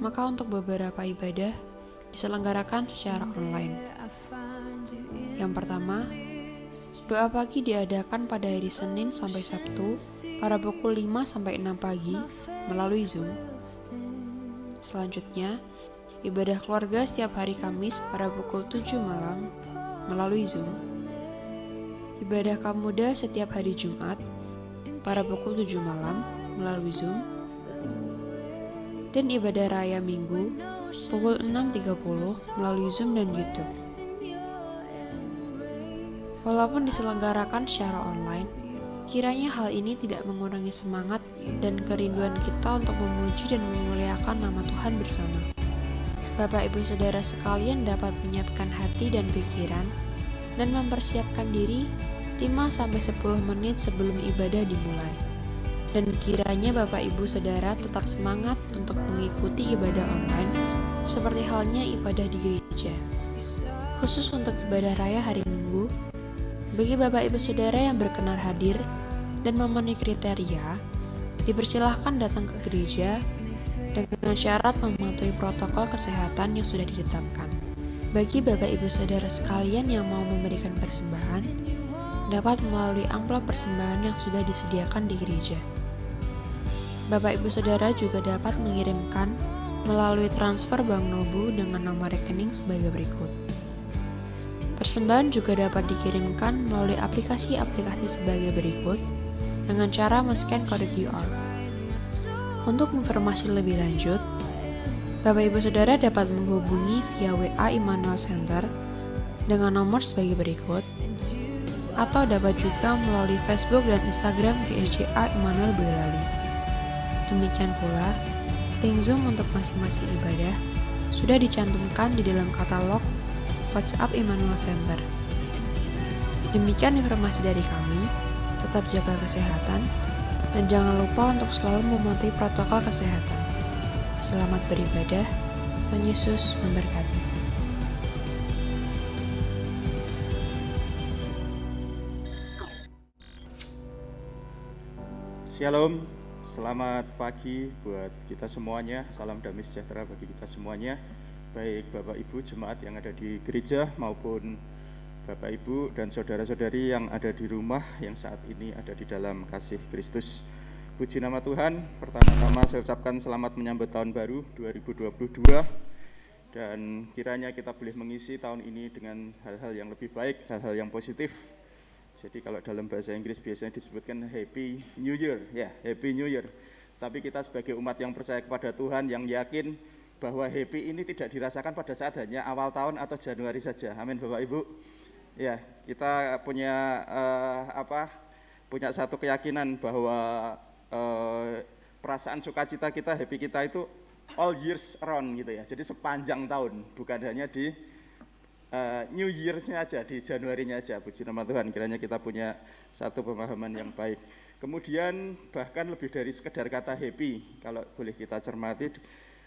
maka untuk beberapa ibadah diselenggarakan secara online. Yang pertama, doa pagi diadakan pada hari Senin sampai Sabtu pada pukul 5 sampai 6 pagi melalui Zoom. Selanjutnya, ibadah keluarga setiap hari Kamis pada pukul 7 malam melalui Zoom. Ibadah kaum muda setiap hari Jumat pada pukul 7 malam melalui Zoom. Dan ibadah raya Minggu pukul 6.30 melalui Zoom dan YouTube. Walaupun diselenggarakan secara online, kiranya hal ini tidak mengurangi semangat dan kerinduan kita untuk memuji dan memuliakan nama Tuhan bersama. Bapak Ibu Saudara sekalian dapat menyiapkan hati dan pikiran dan mempersiapkan diri 5-10 menit sebelum ibadah dimulai. Dan kiranya Bapak Ibu Saudara tetap semangat untuk mengikuti ibadah online seperti halnya ibadah di gereja. Khusus untuk ibadah raya hari Minggu, bagi Bapak Ibu Saudara yang berkenan hadir dan memenuhi kriteria, dipersilahkan datang ke gereja dengan syarat mematuhi protokol kesehatan yang sudah ditetapkan. Bagi Bapak Ibu Saudara sekalian yang mau memberikan persembahan, dapat melalui amplop persembahan yang sudah disediakan di gereja. Bapak Ibu Saudara juga dapat mengirimkan melalui transfer Bank Nobu dengan nomor rekening sebagai berikut. Persembahan juga dapat dikirimkan melalui aplikasi-aplikasi sebagai berikut dengan cara men-scan kode QR. Untuk informasi lebih lanjut, Bapak Ibu Saudara dapat menghubungi via WA Immanuel Center dengan nomor sebagai berikut, atau dapat juga melalui Facebook dan Instagram GSJA Immanuel Boyolali. Demikian pula, link Zoom untuk masing-masing ibadah sudah dicantumkan di dalam katalog WhatsApp Immanuel Center. Demikian informasi dari kami, tetap jaga kesehatan, dan jangan lupa untuk selalu mematuhi protokol kesehatan. Selamat beribadah, Tuhan Yesus memberkati. Shalom, selamat pagi buat kita semuanya, salam damai sejahtera bagi kita semuanya. Baik Bapak Ibu jemaat yang ada di gereja maupun Bapak Ibu dan saudara-saudari yang ada di rumah yang saat ini ada di dalam kasih Kristus. Puji nama Tuhan. Pertama-tama saya ucapkan selamat menyambut tahun baru 2022 dan kiranya kita boleh mengisi tahun ini dengan hal-hal yang lebih baik, hal-hal yang positif. Jadi kalau dalam bahasa Inggris biasanya disebutkan Happy New Year, ya Happy New Year. Tapi kita sebagai umat yang percaya kepada Tuhan, yang yakin bahwa happy ini tidak dirasakan pada saat hanya awal tahun atau Januari saja. Amin Bapak Ibu. Ya, kita punya punya satu keyakinan bahwa perasaan sukacita kita, happy kita itu all years round gitu ya. Jadi sepanjang tahun, bukan hanya di New Year-nya aja, di Januarinya aja. Puji nama Tuhan, kiranya kita punya satu pemahaman yang baik. Kemudian bahkan lebih dari sekedar kata happy, kalau boleh kita cermati,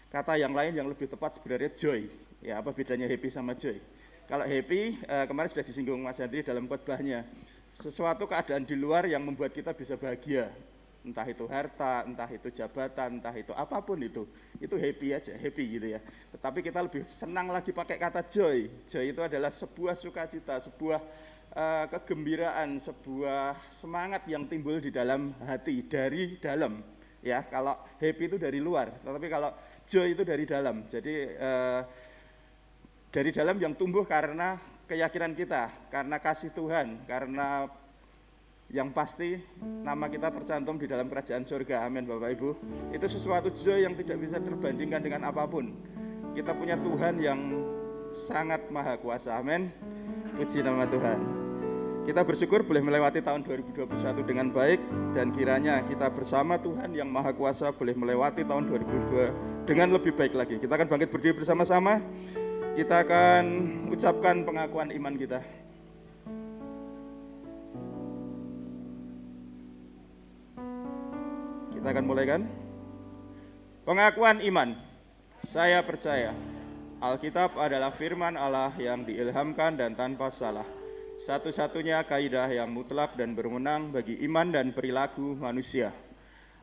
kata yang lain yang lebih tepat sebenarnya joy. Ya, apa bedanya happy sama joy? Kalau happy, kemarin sudah disinggung Mas Andri dalam khotbahnya, sesuatu keadaan di luar yang membuat kita bisa bahagia. Entah itu harta, entah itu jabatan, entah itu apapun itu happy aja, happy gitu ya. Tetapi kita lebih senang lagi pakai kata joy. Joy itu adalah sebuah sukacita, sebuah kegembiraan, sebuah semangat yang timbul di dalam hati, dari dalam. Ya, kalau happy itu dari luar, tetapi kalau joy itu dari dalam. Jadi dari dalam yang tumbuh karena keyakinan kita, karena kasih Tuhan, karena yang pasti nama kita tercantum di dalam kerajaan surga. Amin Bapak Ibu. Itu sesuatu joy yang tidak bisa terbandingkan dengan apapun. Kita punya Tuhan yang sangat maha kuasa. Amin. Puji nama Tuhan. Kita bersyukur boleh melewati tahun 2021 dengan baik, dan kiranya kita bersama Tuhan yang Maha Kuasa boleh melewati tahun 2022 dengan lebih baik lagi. Kita akan bangkit berdiri bersama-sama. Kita akan ucapkan pengakuan iman kita. Kita akan mulai kan? Pengakuan iman. Saya percaya Alkitab adalah firman Allah yang diilhamkan dan tanpa salah. Satu-satunya kaidah yang mutlak dan berwenang bagi iman dan perilaku manusia.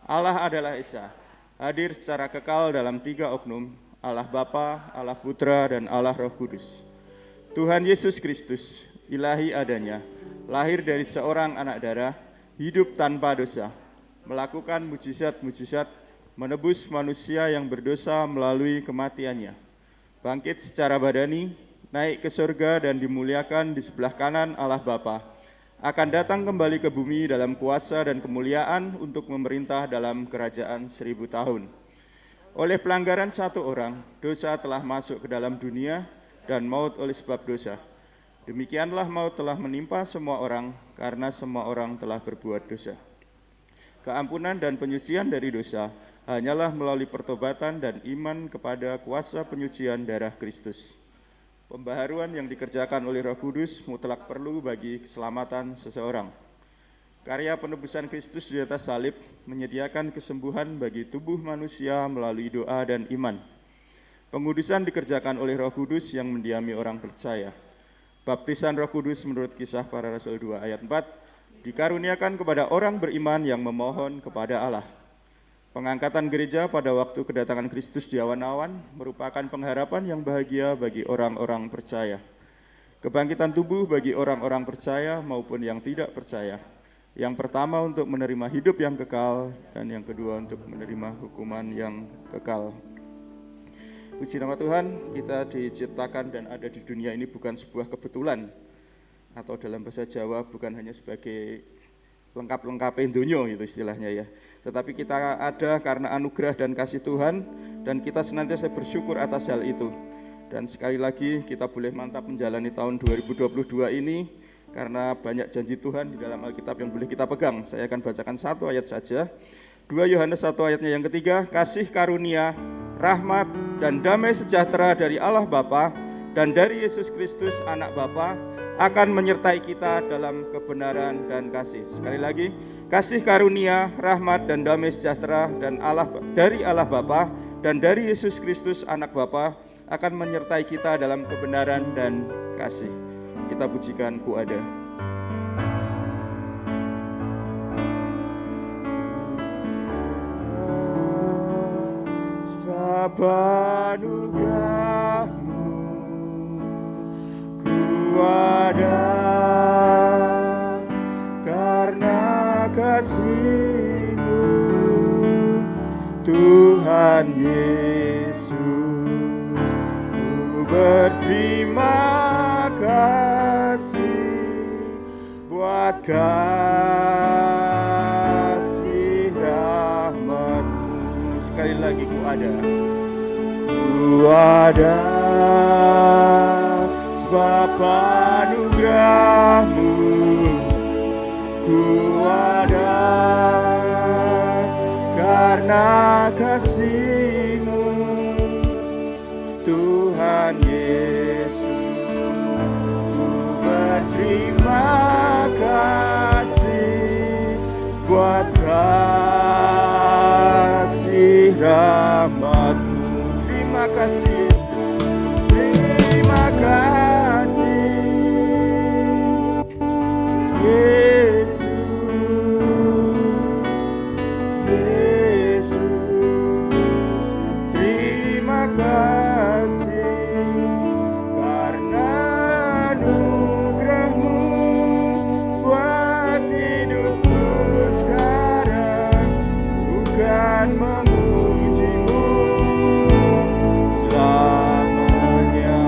Allah adalah Esa, hadir secara kekal dalam 3 oknum, Allah Bapa, Allah Putra, dan Allah Roh Kudus. Tuhan Yesus Kristus, ilahi adanya, lahir dari seorang anak darah, hidup tanpa dosa, melakukan mujizat-mujizat, menebus manusia yang berdosa melalui kematiannya, bangkit secara badani, naik ke surga dan dimuliakan di sebelah kanan Allah Bapa, akan datang kembali ke bumi dalam kuasa dan kemuliaan untuk memerintah dalam kerajaan 1000 tahun. Oleh pelanggaran satu orang, dosa telah masuk ke dalam dunia dan maut oleh sebab dosa. Demikianlah maut telah menimpa semua orang karena semua orang telah berbuat dosa. Keampunan dan penyucian dari dosa hanyalah melalui pertobatan dan iman kepada kuasa penyucian darah Kristus. Pembaharuan yang dikerjakan oleh Roh Kudus mutlak perlu bagi keselamatan seseorang. Karya penebusan Kristus di atas salib menyediakan kesembuhan bagi tubuh manusia melalui doa dan iman. Pengudusan dikerjakan oleh Roh Kudus yang mendiami orang percaya. Baptisan Roh Kudus menurut Kisah Para Rasul 2 ayat 4 dikaruniakan kepada orang beriman yang memohon kepada Allah. Pengangkatan gereja pada waktu kedatangan Kristus di awan-awan merupakan pengharapan yang bahagia bagi orang-orang percaya. Kebangkitan tubuh bagi orang-orang percaya maupun yang tidak percaya. Yang pertama untuk menerima hidup yang kekal, dan yang kedua untuk menerima hukuman yang kekal. Puji nama Tuhan, kita diciptakan dan ada di dunia ini bukan sebuah kebetulan, atau dalam bahasa Jawa bukan hanya sebagai lengkap-lengkapin dunia itu istilahnya ya. Tetapi kita ada karena anugerah dan kasih Tuhan, dan kita senantiasa bersyukur atas hal itu. Dan sekali lagi kita boleh mantap menjalani tahun 2022 ini, karena banyak janji Tuhan di dalam Alkitab yang boleh kita pegang. Saya akan bacakan satu ayat saja. 2 Yohanes 1 ayatnya yang ketiga, kasih karunia, rahmat, dan damai sejahtera dari Allah Bapa dan dari Yesus Kristus anak Bapa akan menyertai kita dalam kebenaran dan kasih. Sekali lagi, kasih karunia, rahmat, dan damai sejahtera dari Allah Bapa dan dari Yesus Kristus anak Bapa akan menyertai kita dalam kebenaran dan kasih. Kita pujikan Ku Ada. Sebab anugerah-Mu Ku ada, karena kasih-Mu Tuhan Yesus. Ku berterima kasih buat kasih rahmat-Mu. Sekali lagi, Ku ada. Ku ada sebab anugerah-Mu. Ku ada karena kasih-Mu Tuhan Yesus. Terima kasih buat kasih rahmat-Mu. Terima kasih Yesus. Terima kasih Yesus. Yesus. Terima kasih karena memuji-Mu selamanya.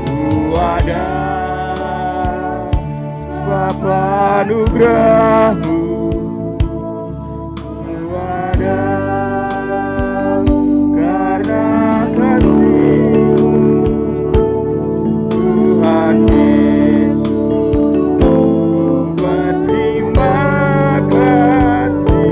Ku ada sebab anugerah-Mu. Ku ada karena kasih-Mu Tuhan Yesus. Terima kasih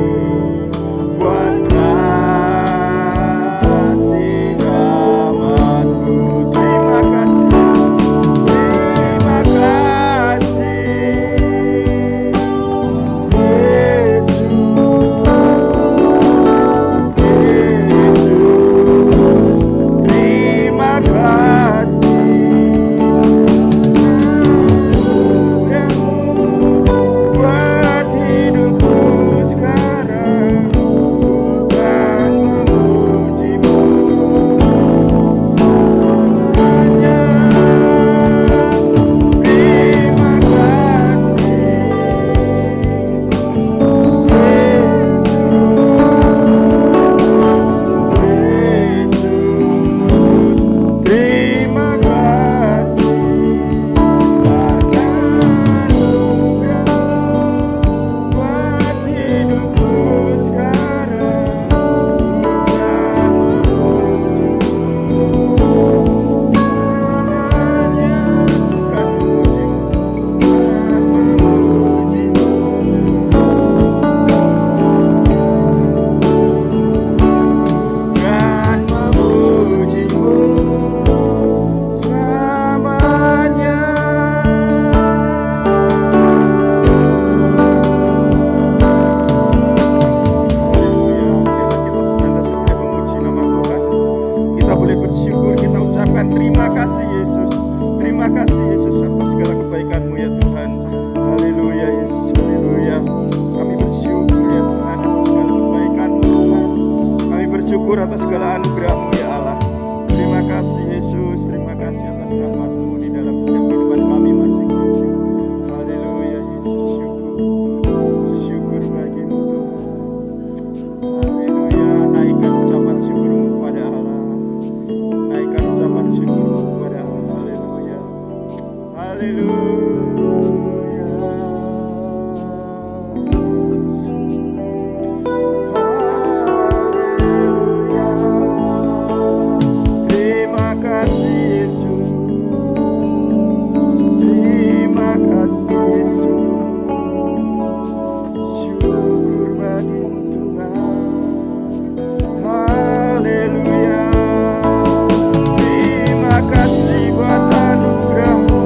Terima kasih Yesus atas segala kebaikan-Mu ya Tuhan. Haleluya Yesus, haleluya. Kami bersyukur ya Tuhan atas segala kebaikan-Mu Tuhan. Kami bersyukur atas segala anugerah-Mu ya Allah. Terima kasih Yesus, terima kasih atas rahmat-Mu di dalam setiap kehidupan kami masing-masing. Haleluya Yesus, syukur bagimu Tuhan. Haleluya, naikkan ucapan syukur-Mu kepada Allah. Naikkan ucapan syukur-Mu kepada Allah. Haleluya. Haleluya. Terima kasih Yesus. Terima kasih Yesus. Syukur bagimu Tuhan. Haleluya. Terima kasih buat anugerah-Mu.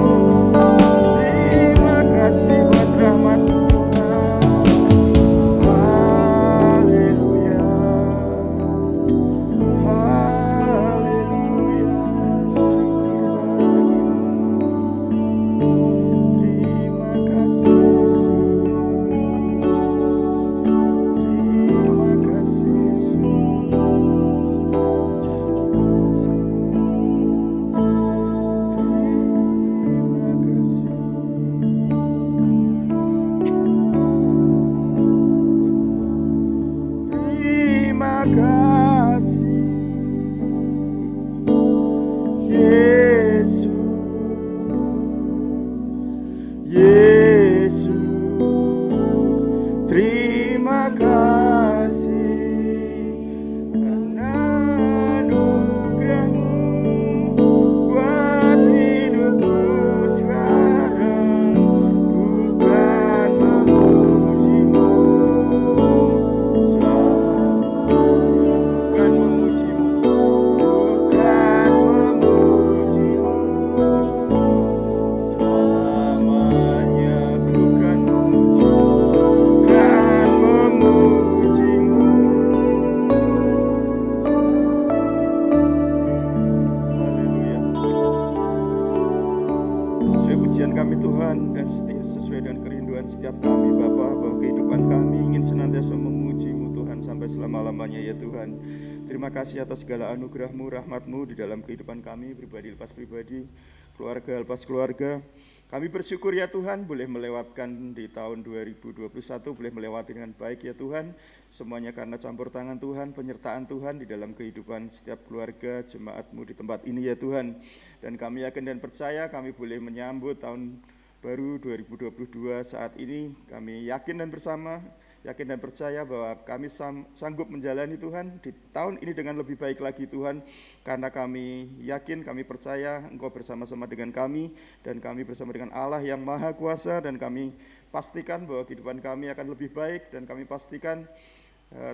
Terima kasih buat rahmat-Mu Tuhan. Haleluya. Haleluya. Syukur bagimu. Terima kasih Yesus. Terima kasih Yesus. Terima kasih Yesus. Yesus, terima kasih karena anugerah-Mu buat hidupku sekarang. Bukan memuji-Mu bukan memuji-Mu, bukan memuji-Mu selamanya. Bukan memuji-Mu, bukan memuji-Mu. Haleluya. Sesuai pujian kami Tuhan dan sesuai dengan kerinduan setiap kami Bapa, bahwa kehidupan kami ingin senantiasa memuji-Mu Tuhan sampai selama-lamanya ya Tuhan. Terima kasih atas segala anugerah-Mu, rahmat-Mu di dalam kehidupan kami, pribadi lepas pribadi, keluarga lepas keluarga. Kami bersyukur ya Tuhan boleh melewatkan di tahun 2021, boleh melewati dengan baik ya Tuhan. Semuanya karena campur tangan Tuhan, penyertaan Tuhan di dalam kehidupan setiap keluarga jemaat-Mu di tempat ini ya Tuhan. Dan kami yakin dan percaya kami boleh menyambut tahun baru 2022 saat ini. Kami yakin dan percaya bahwa kami sanggup menjalani Tuhan di tahun ini dengan lebih baik lagi Tuhan. Karena kami yakin, kami percaya Engkau bersama-sama dengan kami, dan kami bersama dengan Allah yang Maha Kuasa, dan kami pastikan bahwa kehidupan kami akan lebih baik, dan kami pastikan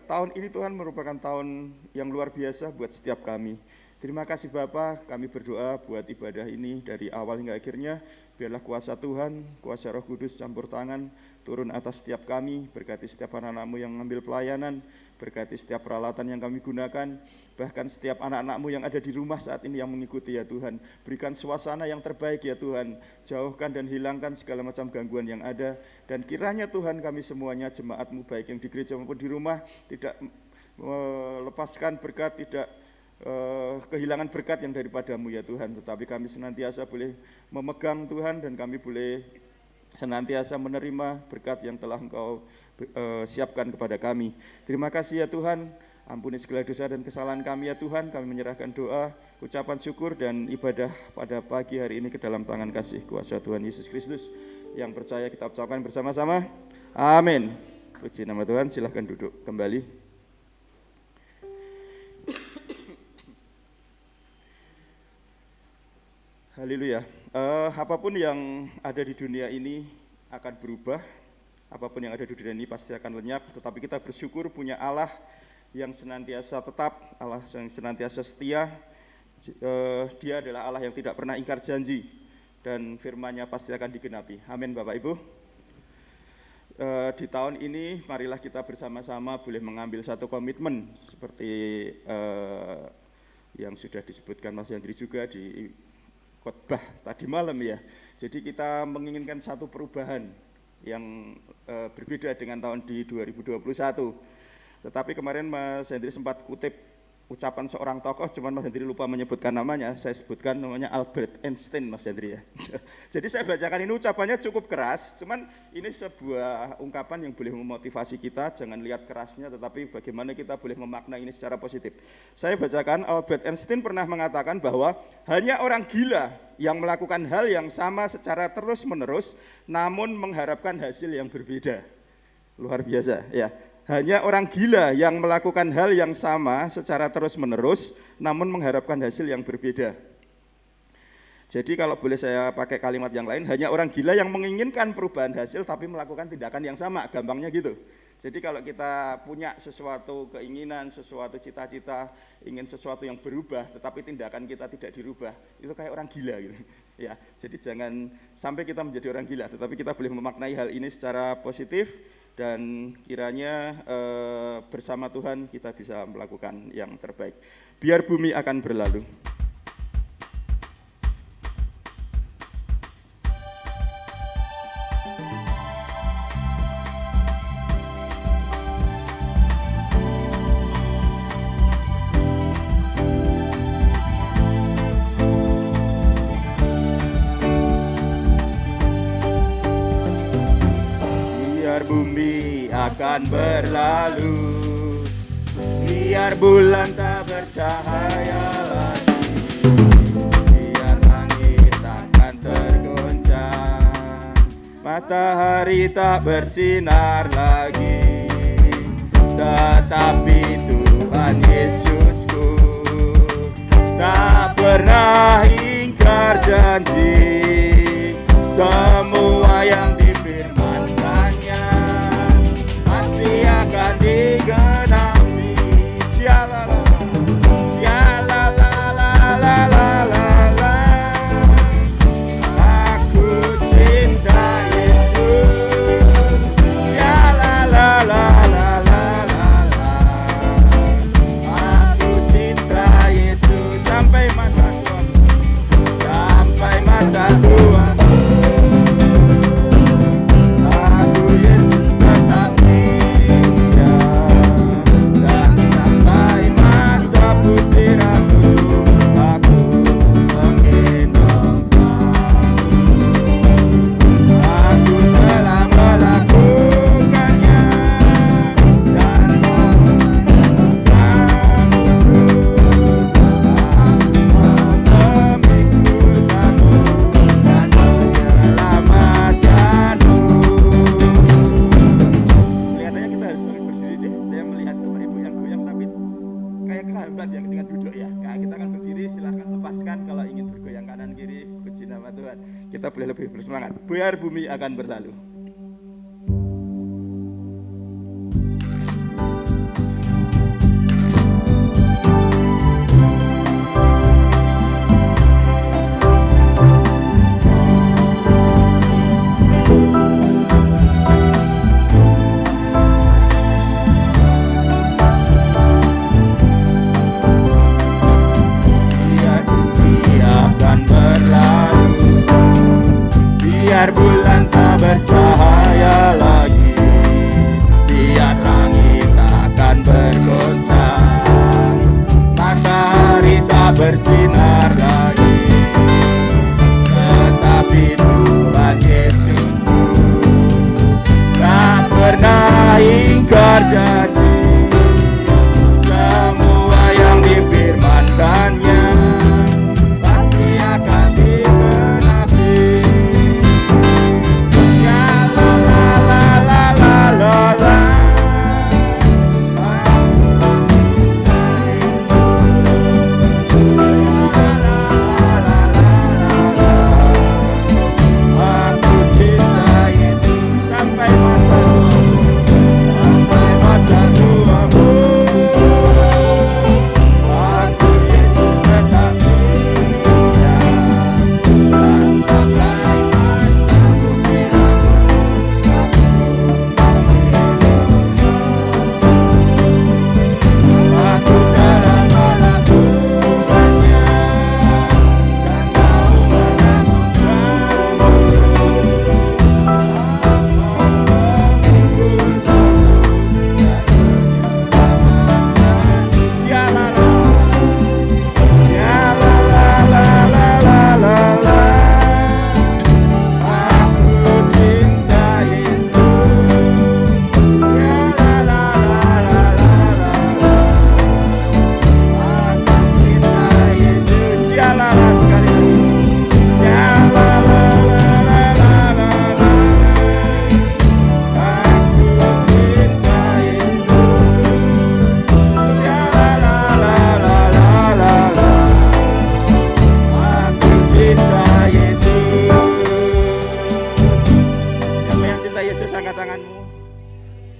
tahun ini Tuhan merupakan tahun yang luar biasa buat setiap kami. Terima kasih Bapa, kami berdoa buat ibadah ini dari awal hingga akhirnya. Biarlah kuasa Tuhan, kuasa Roh Kudus campur tangan, turun atas setiap kami, berkati setiap anak-anak-Mu yang mengambil pelayanan, berkati setiap peralatan yang kami gunakan, bahkan setiap anak-anak-Mu yang ada di rumah saat ini yang mengikuti ya Tuhan. Berikan suasana yang terbaik ya Tuhan, jauhkan dan hilangkan segala macam gangguan yang ada, dan kiranya Tuhan kami semuanya jemaat-Mu baik yang di gereja maupun di rumah tidak melepaskan berkat, tidak kehilangan berkat yang daripada-Mu ya Tuhan, tetapi kami senantiasa boleh memegang Tuhan, dan kami boleh senantiasa menerima berkat yang telah Engkau siapkan kepada kami. Terima kasih ya Tuhan, ampuni segala dosa dan kesalahan kami ya Tuhan. Kami menyerahkan doa, ucapan syukur dan ibadah pada pagi hari ini ke dalam tangan kasih kuasa Tuhan Yesus Kristus. Yang percaya kita ucapkan bersama-sama, amin. Puji nama Tuhan, silahkan duduk kembali. Haleluya. Apapun yang ada di dunia ini akan berubah, apapun yang ada di dunia ini pasti akan lenyap, tetapi kita bersyukur punya Allah yang senantiasa tetap, Allah yang senantiasa setia. Dia adalah Allah yang tidak pernah ingkar janji, dan firman-Nya pasti akan digenapi. Amin Bapak Ibu. Di tahun ini marilah kita bersama-sama boleh mengambil satu komitmen seperti yang sudah disebutkan Mas Yandri juga di khotbah tadi malam ya. Jadi kita menginginkan satu perubahan yang berbeda dengan tahun di 2021. Tetapi kemarin Mas Hendri sempat kutip ucapan seorang tokoh, cuman Mas Hendri lupa menyebutkan namanya. Saya sebutkan namanya Albert Einstein, Mas Hendri ya. Jadi saya bacakan ini ucapannya cukup keras, cuman ini sebuah ungkapan yang boleh memotivasi kita. Jangan lihat kerasnya, tetapi bagaimana kita boleh memaknai ini secara positif. Saya bacakan, Albert Einstein pernah mengatakan bahwa hanya orang gila yang melakukan hal yang sama secara terus-menerus, namun mengharapkan hasil yang berbeda. Luar biasa ya. Hanya orang gila yang melakukan hal yang sama secara terus-menerus, namun mengharapkan hasil yang berbeda. Jadi kalau boleh saya pakai kalimat yang lain, hanya orang gila yang menginginkan perubahan hasil tapi melakukan tindakan yang sama, gampangnya gitu. Jadi kalau kita punya sesuatu keinginan, sesuatu cita-cita, ingin sesuatu yang berubah, tetapi tindakan kita tidak dirubah, itu kayak orang gila gitu. Ya, jadi jangan sampai kita menjadi orang gila, tetapi kita boleh memaknai hal ini secara positif. Dan kiranya bersama Tuhan kita bisa melakukan yang terbaik. Biar bumi akan berlalu. Bumi akan berlalu, biar bulan tak bercahaya lagi, biar langit takkan tergoncang, matahari tak bersinar lagi, tetapi Tuhan Yesusku tak pernah ingkar janji. Semua yang difirmankannya pasti akan digenapi. Shalala, shalala, la la la la la. Aku cinta Yesus. Shalala, la la la la la. Aku cinta Yesus sampai masa tua, sampai masa tua. Kita boleh lebih bersemangat. Biar bumi akan berlalu. Biar bulan tak bercahaya lagi, biar langit takkan bergoncang, matahari tak bersinar lagi, tetapi Tuhan Yesusku tak pernah ingkar janji. Semua yang difirmankannya pasti akan digenapi.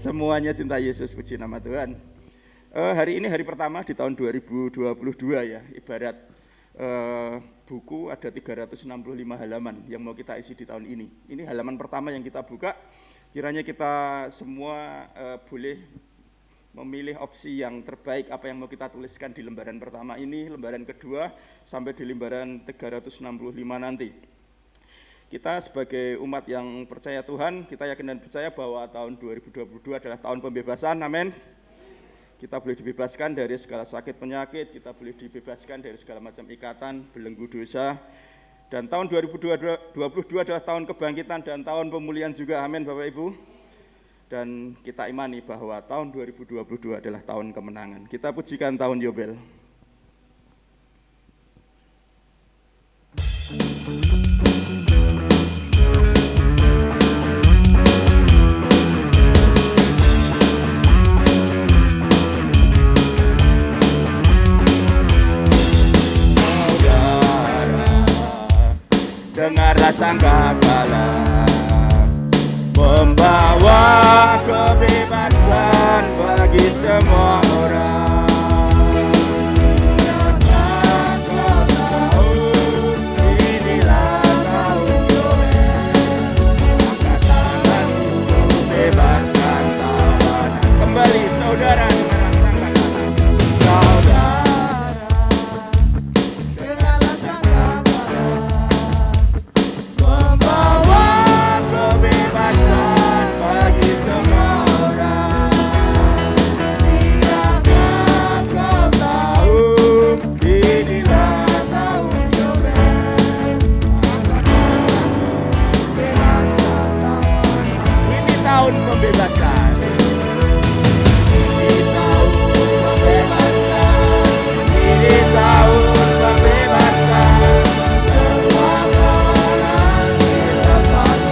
Semuanya cinta Yesus, puji nama Tuhan. Hari ini hari pertama di tahun 2022 ya, ibarat buku ada 365 halaman yang mau kita isi di tahun ini. Ini halaman pertama yang kita buka, kiranya kita semua boleh memilih opsi yang terbaik apa yang mau kita tuliskan di lembaran pertama ini, lembaran kedua, sampai di lembaran 365 nanti. Kita sebagai umat yang percaya Tuhan, kita yakin dan percaya bahwa tahun 2022 adalah tahun pembebasan, amin. Kita boleh dibebaskan dari segala sakit penyakit, kita boleh dibebaskan dari segala macam ikatan, belenggu dosa. Dan tahun 2022 adalah tahun kebangkitan dan tahun pemulihan juga, amin Bapak Ibu. Dan kita imani bahwa tahun 2022 adalah tahun kemenangan. Kita pujikan tahun Yobel. Dengarlah sangkakala membawa kebebasan bagi semua orang. Inilah tahun Yobel, angkat tanganmu bebaskan tawanan. Kembali saudara, dengarlah sangkakala. Tahun pembebasan. Ini tahun pembebasan. Ini tahun pembebasan. Semua tawanan dilepaskan.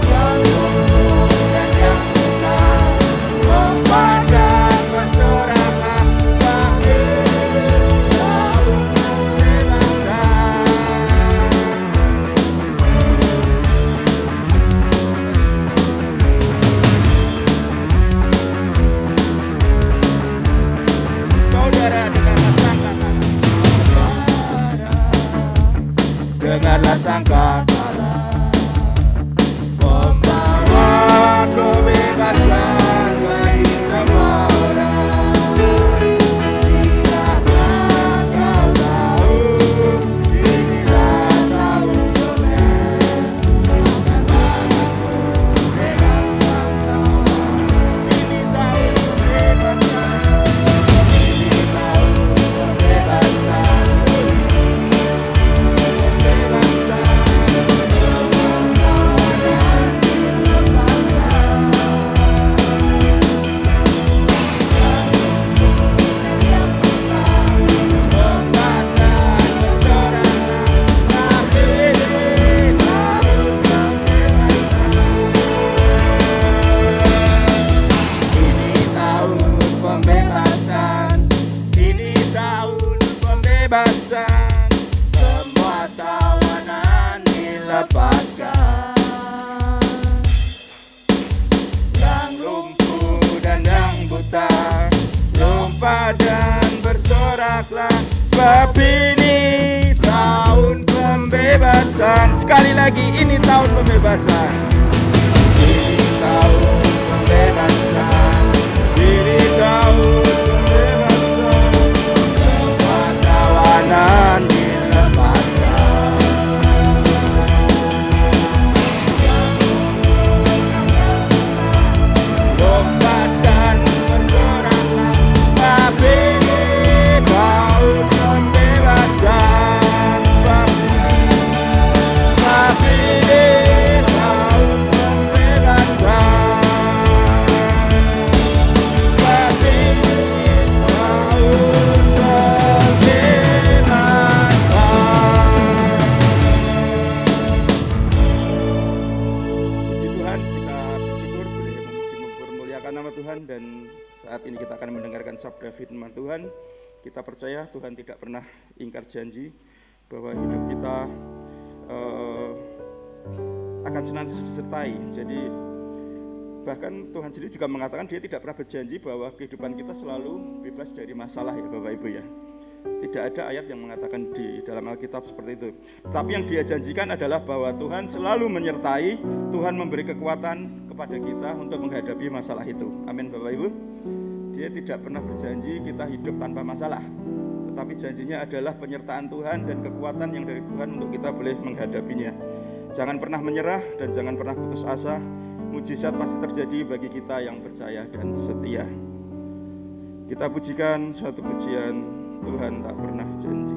Yang lumpuh dan yang buta memandang bersoraklah. Bagi tahun pembebasan. Dengarlah sangkakala membawa kebebasan bagi semua orang. Biarlah kau tahu, inilah tahun Yobel, angkat tanganmu bebaskan tawanan. Ini tahun pembebasan. Ini tahun pembebasan. Pembebasan, semua tawanan dilepaskan. Yang lumpuh dan yang buta lupa dan bersoraklah, sebab ini tahun pembebasan. Sekali lagi, ini tahun pembebasan. Ini tahun pembebasan. Ini tahun tawanan dilepaskan. Lompat dan bersoraklah, tapi tahun pembebasan. Tapi tahun pembebasan. Tapi nama Tuhan, dan saat ini kita akan mendengarkan sabda firman Tuhan. Kita percaya Tuhan tidak pernah ingkar janji bahwa hidup kita akan senantiasa disertai. Jadi bahkan Tuhan sendiri juga mengatakan dia tidak pernah berjanji bahwa kehidupan kita selalu bebas dari masalah ya Bapak Ibu ya. Tidak ada ayat yang mengatakan di dalam Alkitab seperti itu. Tapi yang dia janjikan adalah bahwa Tuhan selalu menyertai, Tuhan memberi kekuatan kepada kita untuk menghadapi masalah itu. Amin Bapak Ibu. Dia tidak pernah berjanji kita hidup tanpa masalah. Tetapi janjinya adalah penyertaan Tuhan dan kekuatan yang dari Tuhan untuk kita boleh menghadapinya. Jangan pernah menyerah dan jangan pernah putus asa. Mujizat pasti terjadi bagi kita yang percaya dan setia. Kita pujikan suatu pujian, Tuhan tak pernah janji.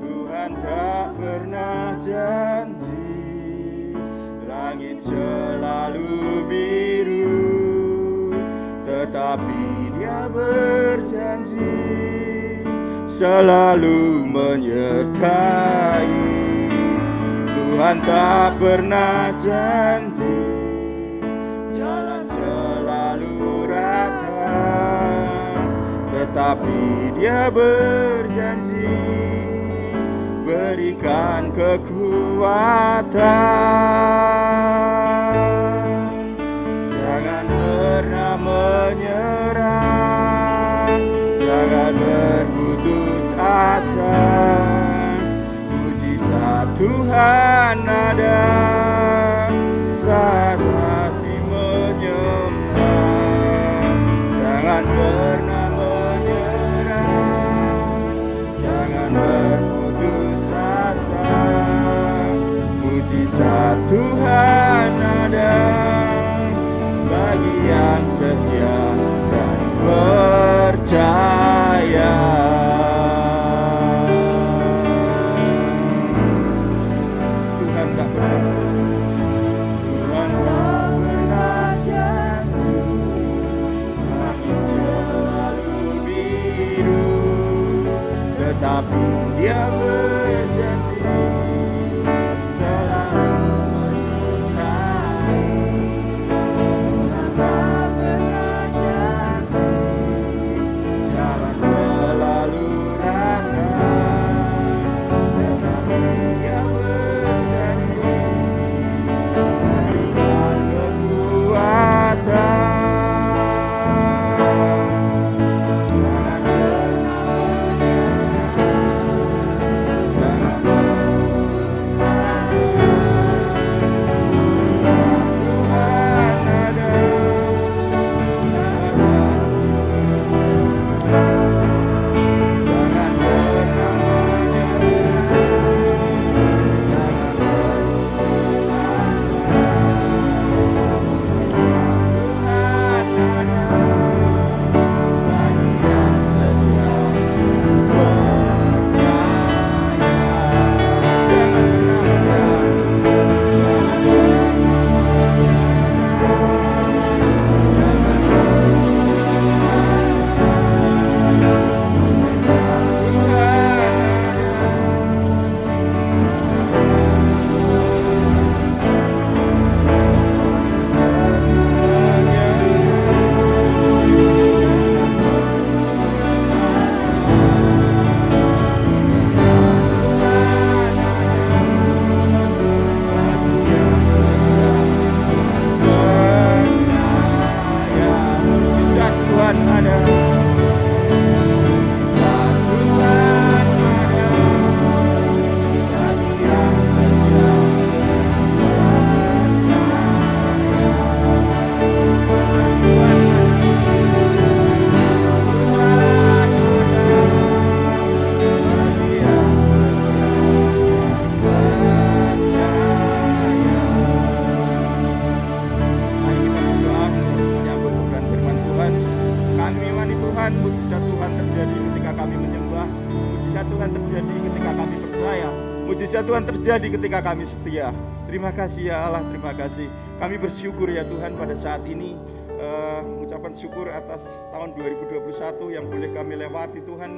Tuhan tak pernah janji, langit selalu biru, tetapi Dia berjanji selalu menyertai. Tuhan tak pernah janji, jalan selalu rata, tetapi Dia berjanji berikan kekuatan. Jangan pernah menyerah, jangan berputus asa. Mujizat Tuhan ada saat hati menyembah. Jangan pernah menyerah, jangan berputus asa. Mujizat Tuhan ada bagi yang setia dan percaya. Tuhan tak pernah janji, Tuhan tak pernah janji, langit selalu biru, tetapi Dia berjanji selalu menyertai. Tuhan tak pernah janji, jalan selalu rata, tetapi Dia berjanji berikan kekuatan. Jangan pernah menyerah, jangan berputus asa. Mujizat Tuhan ada saat hati menyembah. Jangan pernah menyerah, jangan berputus asa. Mujizat Tuhan ada bagi yang setia dan percaya. Jangan pernah menyerah, jangan pernah menyerah, jangan berputus asa. Mujizat Tuhan mujizat Tuhan ada, mujizat Tuhan ada bagi yang setia dan percaya. Mujizat Tuhan ada bagi yang setia dan percaya. Mari kita berdoa menyambut kebenaran firman Tuhan. Kami imani Tuhan, mujizat Tuhan terjadi ketika kami menyembah, mujizat Tuhan terjadi ketika kami percaya, mujizat Tuhan terjadi ketika kami setia. Terima kasih ya Allah, terima kasih. Kami bersyukur ya Tuhan pada saat ini, mengucapkan syukur atas tahun 2021 yang boleh kami lewati Tuhan,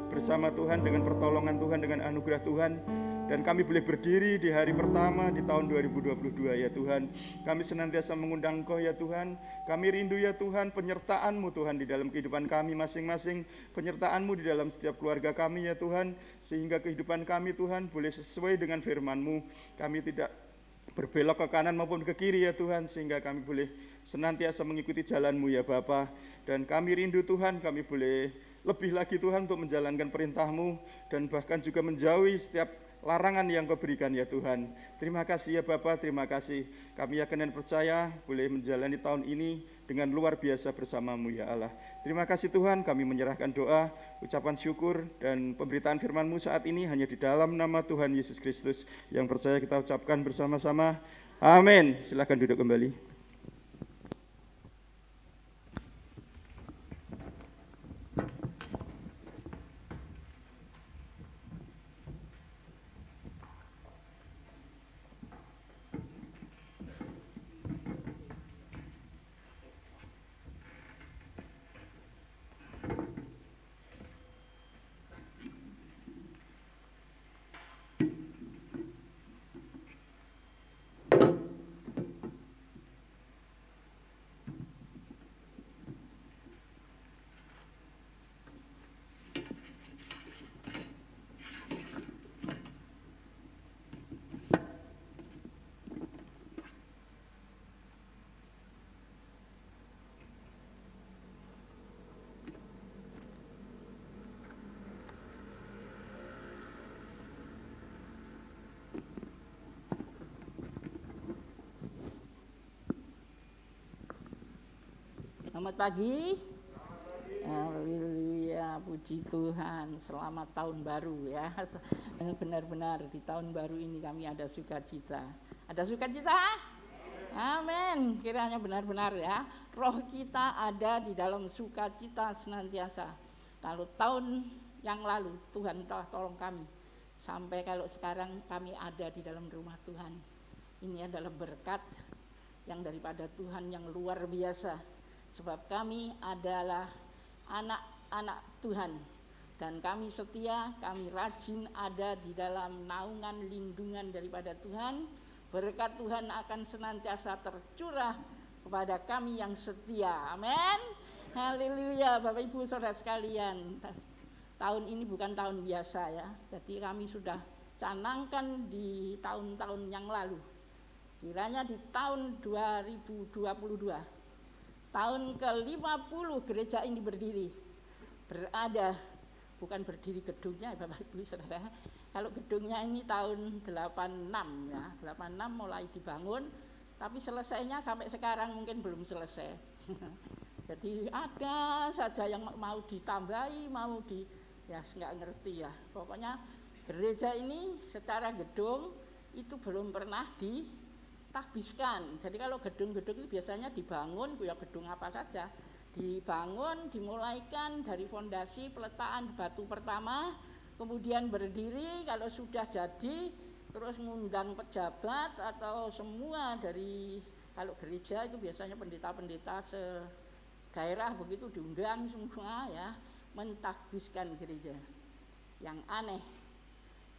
bersama Tuhan dengan pertolongan Tuhan, dengan anugerah Tuhan. Dan kami boleh berdiri di hari pertama di tahun 2022 ya Tuhan. Kami senantiasa mengundang Engkau ya Tuhan. Kami rindu ya Tuhan penyertaan-Mu Tuhan di dalam kehidupan kami masing-masing. Penyertaan-Mu di dalam setiap keluarga kami ya Tuhan. Sehingga kehidupan kami Tuhan boleh sesuai dengan firman-Mu. Kami tidak berbelok ke kanan maupun ke kiri ya Tuhan, sehingga kami boleh senantiasa mengikuti jalan-Mu ya Bapa. Dan kami rindu Tuhan, kami boleh lebih lagi Tuhan untuk menjalankan perintah-Mu dan bahkan juga menjauhi setiap larangan yang Kau berikan ya Tuhan. Terima kasih ya Bapa, terima kasih. Kami yakin dan percaya boleh menjalani tahun ini dengan luar biasa bersama-Mu ya Allah. Terima kasih Tuhan, kami menyerahkan doa, ucapan syukur dan pemberitaan firman-Mu saat ini hanya di dalam nama Tuhan Yesus Kristus yang percaya kita ucapkan bersama-sama. Amin. Silakan duduk kembali. Selamat pagi. Haleluya, puji Tuhan. Selamat tahun baru ya. Benar-benar di tahun baru ini kami ada sukacita. Ada sukacita? Amin. Kiranya benar-benar ya. Roh kita ada di dalam sukacita senantiasa. Kalau tahun yang lalu Tuhan telah tolong kami, sampai kalau sekarang kami ada di dalam rumah Tuhan. Ini adalah berkat yang daripada Tuhan yang luar biasa. Sebab kami adalah anak-anak Tuhan dan kami setia, kami rajin ada di dalam naungan lindungan daripada Tuhan. Berkat Tuhan akan senantiasa tercurah kepada kami yang setia. Amin. Haleluya, Bapak Ibu Saudara sekalian. Tahun ini bukan tahun biasa ya. Jadi kami sudah canangkan di tahun-tahun yang lalu. Kiranya di tahun 2022 tahun ke-50 gereja ini berdiri, berada, bukan berdiri gedungnya Bapak Ibu Saudara. Kalau gedungnya ini tahun 86 ya, 86 mulai dibangun, tapi selesainya sampai sekarang mungkin belum selesai. Jadi ada saja yang mau ditambahi, ya nggak ngerti ya. Pokoknya gereja ini secara gedung itu belum pernah ditahbiskan. Jadi kalau gedung-gedung itu biasanya dibangun, ya gedung apa saja, dibangun, dimulaikan dari fondasi peletakan batu pertama, kemudian berdiri, kalau sudah jadi terus ngundang pejabat atau semua dari, kalau gereja itu biasanya pendeta-pendeta daerah begitu diundang semua ya, mentahbiskan gereja. Yang aneh,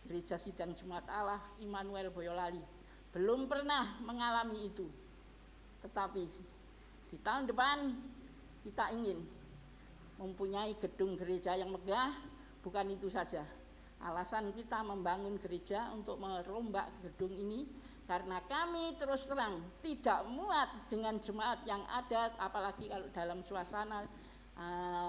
gereja Sidang Jemaat Allah Immanuel Boyolali belum pernah mengalami itu. Tetapi di tahun depan kita ingin mempunyai gedung gereja yang megah. Bukan itu saja, alasan kita membangun gereja untuk merombak gedung ini karena kami terus terang tidak muat dengan jemaat yang ada, apalagi kalau dalam suasana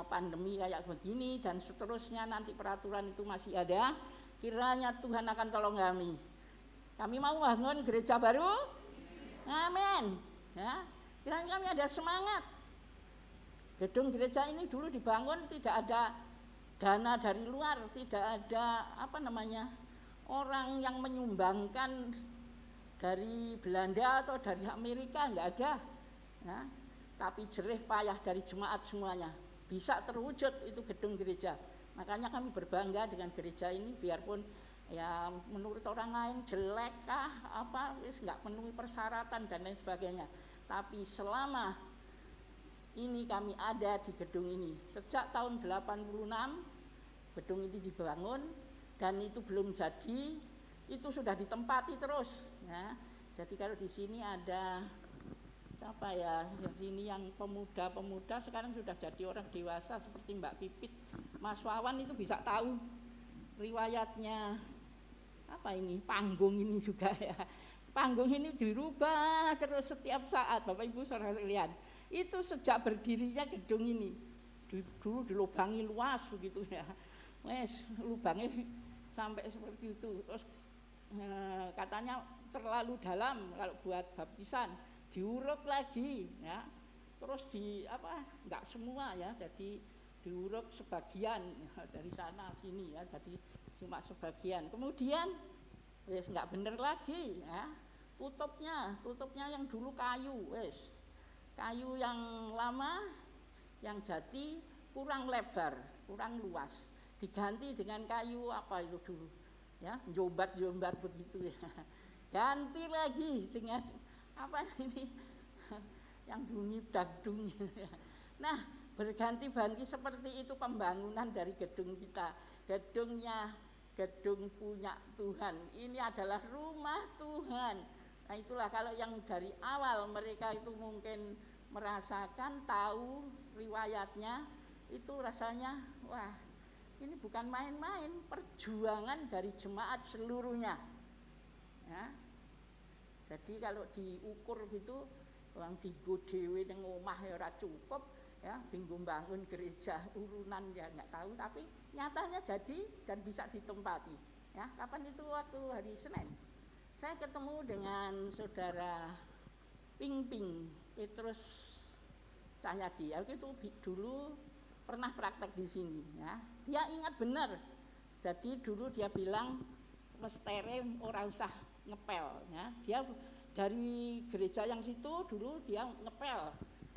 pandemi kayak begini dan seterusnya, nanti peraturan itu masih ada. Kiranya Tuhan akan tolong kami. Kami mau bangun gereja baru. Amin. Ya, kiranya kami ada semangat. Gedung gereja ini dulu dibangun tidak ada dana dari luar, tidak ada orang yang menyumbangkan dari Belanda atau dari Amerika, enggak ada. Ya, tapi jerih payah dari jemaat semuanya bisa terwujud itu gedung gereja. Makanya kami berbangga dengan gereja ini, biarpun ya menurut orang lain jelek wis nggak memenuhi persyaratan dan lain sebagainya, tapi selama ini kami ada di gedung ini sejak tahun 86 gedung ini dibangun dan itu belum jadi itu sudah ditempati terus. Ya. Jadi kalau di sini ada siapa ya, di sini yang pemuda-pemuda sekarang sudah jadi orang dewasa seperti Mbak Pipit, Mas Wawan itu bisa tahu riwayatnya apa ini, panggung ini juga ya. Panggung ini dirubah terus setiap saat, Bapak Ibu saudara sekalian. Itu sejak berdirinya gedung ini. Dulu dilubangi luas begitu ya. Wes lubangnya sampai seperti itu. Terus katanya terlalu dalam kalau buat baptisan, diuruk lagi ya. Terus enggak semua ya, jadi diuruk sebagian ya, dari sana sini ya, jadi cuma sebagian. Kemudian wes enggak bener lagi ya. Tutupnya yang dulu kayu, wes. Kayu yang lama yang jati kurang lebar, kurang luas. Diganti dengan kayu apa itu dulu? Ya, jombat-jombat begitu ya. Ganti lagi dengan apa ini? Yang bunyi dagdung ya. Nah, berganti-ganti seperti itu pembangunan dari gedung kita. Gedung punya Tuhan. Ini adalah rumah Tuhan. Nah, itulah kalau yang dari awal mereka itu mungkin merasakan, tahu riwayatnya, itu rasanya wah, ini bukan main-main, perjuangan dari jemaat seluruhnya. Ya. Jadi kalau diukur gitu, orang digo dhewe ning omah ya ora cukup, ya, bingung bangun gereja urunan ya enggak tahu, tapi nyatanya jadi dan bisa ditempati. Ya, kapan itu? Waktu hari Senin. Saya ketemu dengan saudara Ping Petrus Cahyadi. Itu dulu pernah praktek di sini ya. Dia ingat benar. Jadi dulu dia bilang mestere ora usah ngepel ya. Dia dari gereja yang situ dulu dia ngepel.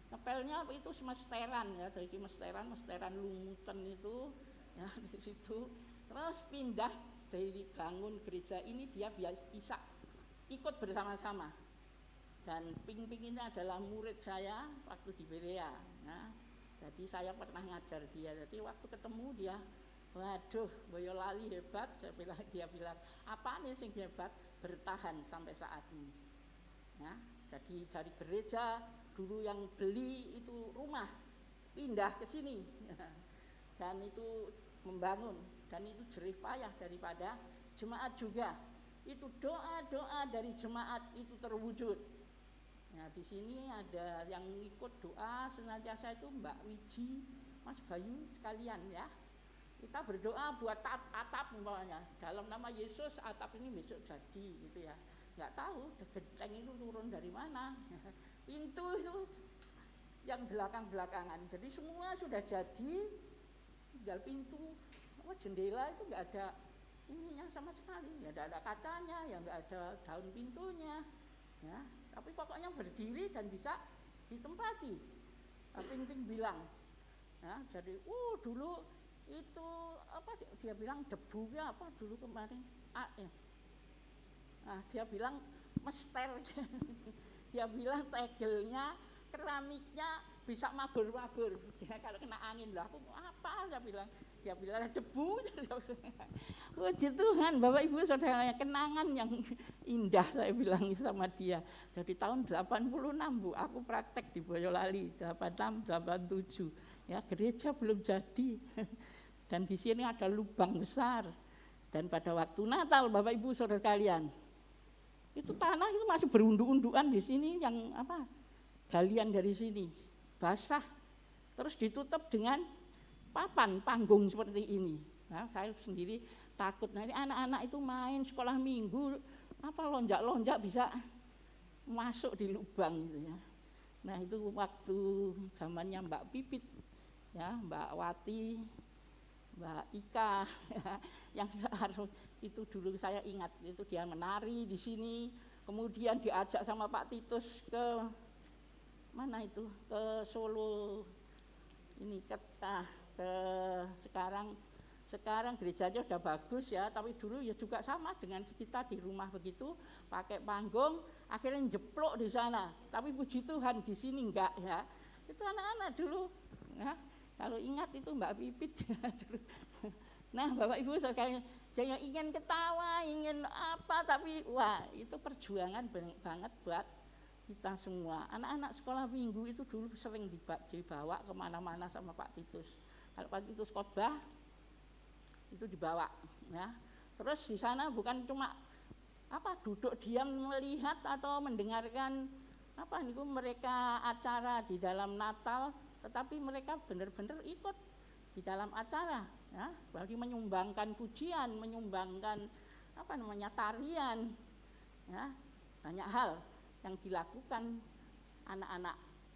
Ngepelnya itu semesteran ya, dari mesteran Lumuten itu ya di situ. Terus pindah dari bangun gereja ini dia bisa ikut bersama-sama. Dan Ping ini adalah murid saya waktu di Berea. Nah, jadi saya pernah ngajar dia. Jadi waktu ketemu dia, waduh, Boyolali hebat. Dia bilang, apa nih sing hebat? Bertahan sampai saat ini. Ya, jadi dari gereja dulu yang beli itu rumah, pindah ke sini. Dan itu membangun. Dan itu jerih payah daripada jemaat juga. Itu doa-doa dari jemaat itu terwujud. Nah, di sini ada yang ikut doa senantiasa itu Mbak Wiji, Mas Bayu sekalian ya. Kita berdoa buat atap umpamanya. Dalam nama Yesus atap ini besok jadi gitu ya. Enggak tahu genteng itu turun dari mana. Pintu itu yang belakang-belakangan. Jadi semua sudah jadi, tinggal pintu, jendela itu enggak ada ininya sama sekali. Ya enggak ada kacanya, ya enggak ada daun pintunya. Ya, tapi pokoknya berdiri dan bisa ditempati. Ping bilang, ya, jadi dulu itu apa dia bilang debunya apa dulu kemarin ya. Nah, dia bilang mester. Dia bilang tegelnya, keramiknya bisa mabur-mabur. Ya, kalau kena angin lah, aku apa saya bilang. Dia bilang debu. Puji Tuhan, Bapak Ibu Saudara, kenangan yang indah saya bilang sama dia. Jadi tahun 86 Bu, aku praktek di Boyolali 86 87. Ya, gereja belum jadi. Dan di sini ada lubang besar. Dan pada waktu Natal Bapak Ibu Saudara sekalian, itu tanah itu masih berunduk-undukan di sini yang apa? Galian dari sini basah. Terus ditutup dengan papan panggung seperti ini. Nah, saya sendiri takut. Nah, ini anak-anak itu main sekolah minggu apa lonjak-lonjak bisa masuk di lubang gitu ya. Nah, itu waktu zamannya Mbak Pipit ya, Mbak Wati, Mbak Ika ya, yang seharusnya itu dulu saya ingat itu dia menari di sini, kemudian diajak sama Pak Titus ke mana itu, ke Solo ini sekarang gerejanya udah bagus ya, tapi dulu ya juga sama dengan kita di rumah begitu, pakai panggung, akhirnya jeplok di sana. Tapi puji Tuhan di sini enggak ya. Itu anak-anak dulu ya. Kalau ingat itu Mbak Pipit ya, dulu. Nah, Bapak Ibu sekalian, saya ingin ketawa, ingin dengan apa, tapi wah itu perjuangan banget buat kita semua. Anak-anak sekolah minggu itu dulu sering dibawa kemana-mana sama Pak Titus. Kalau Pak Titus khotbah itu dibawa, ya. Terus di sana bukan cuma duduk diam melihat atau mendengarkan mereka acara di dalam Natal, tetapi mereka benar-benar ikut di dalam acara, ya. Berarti menyumbangkan pujian, menyumbangkan tarian, ya. Banyak hal yang dilakukan anak-anak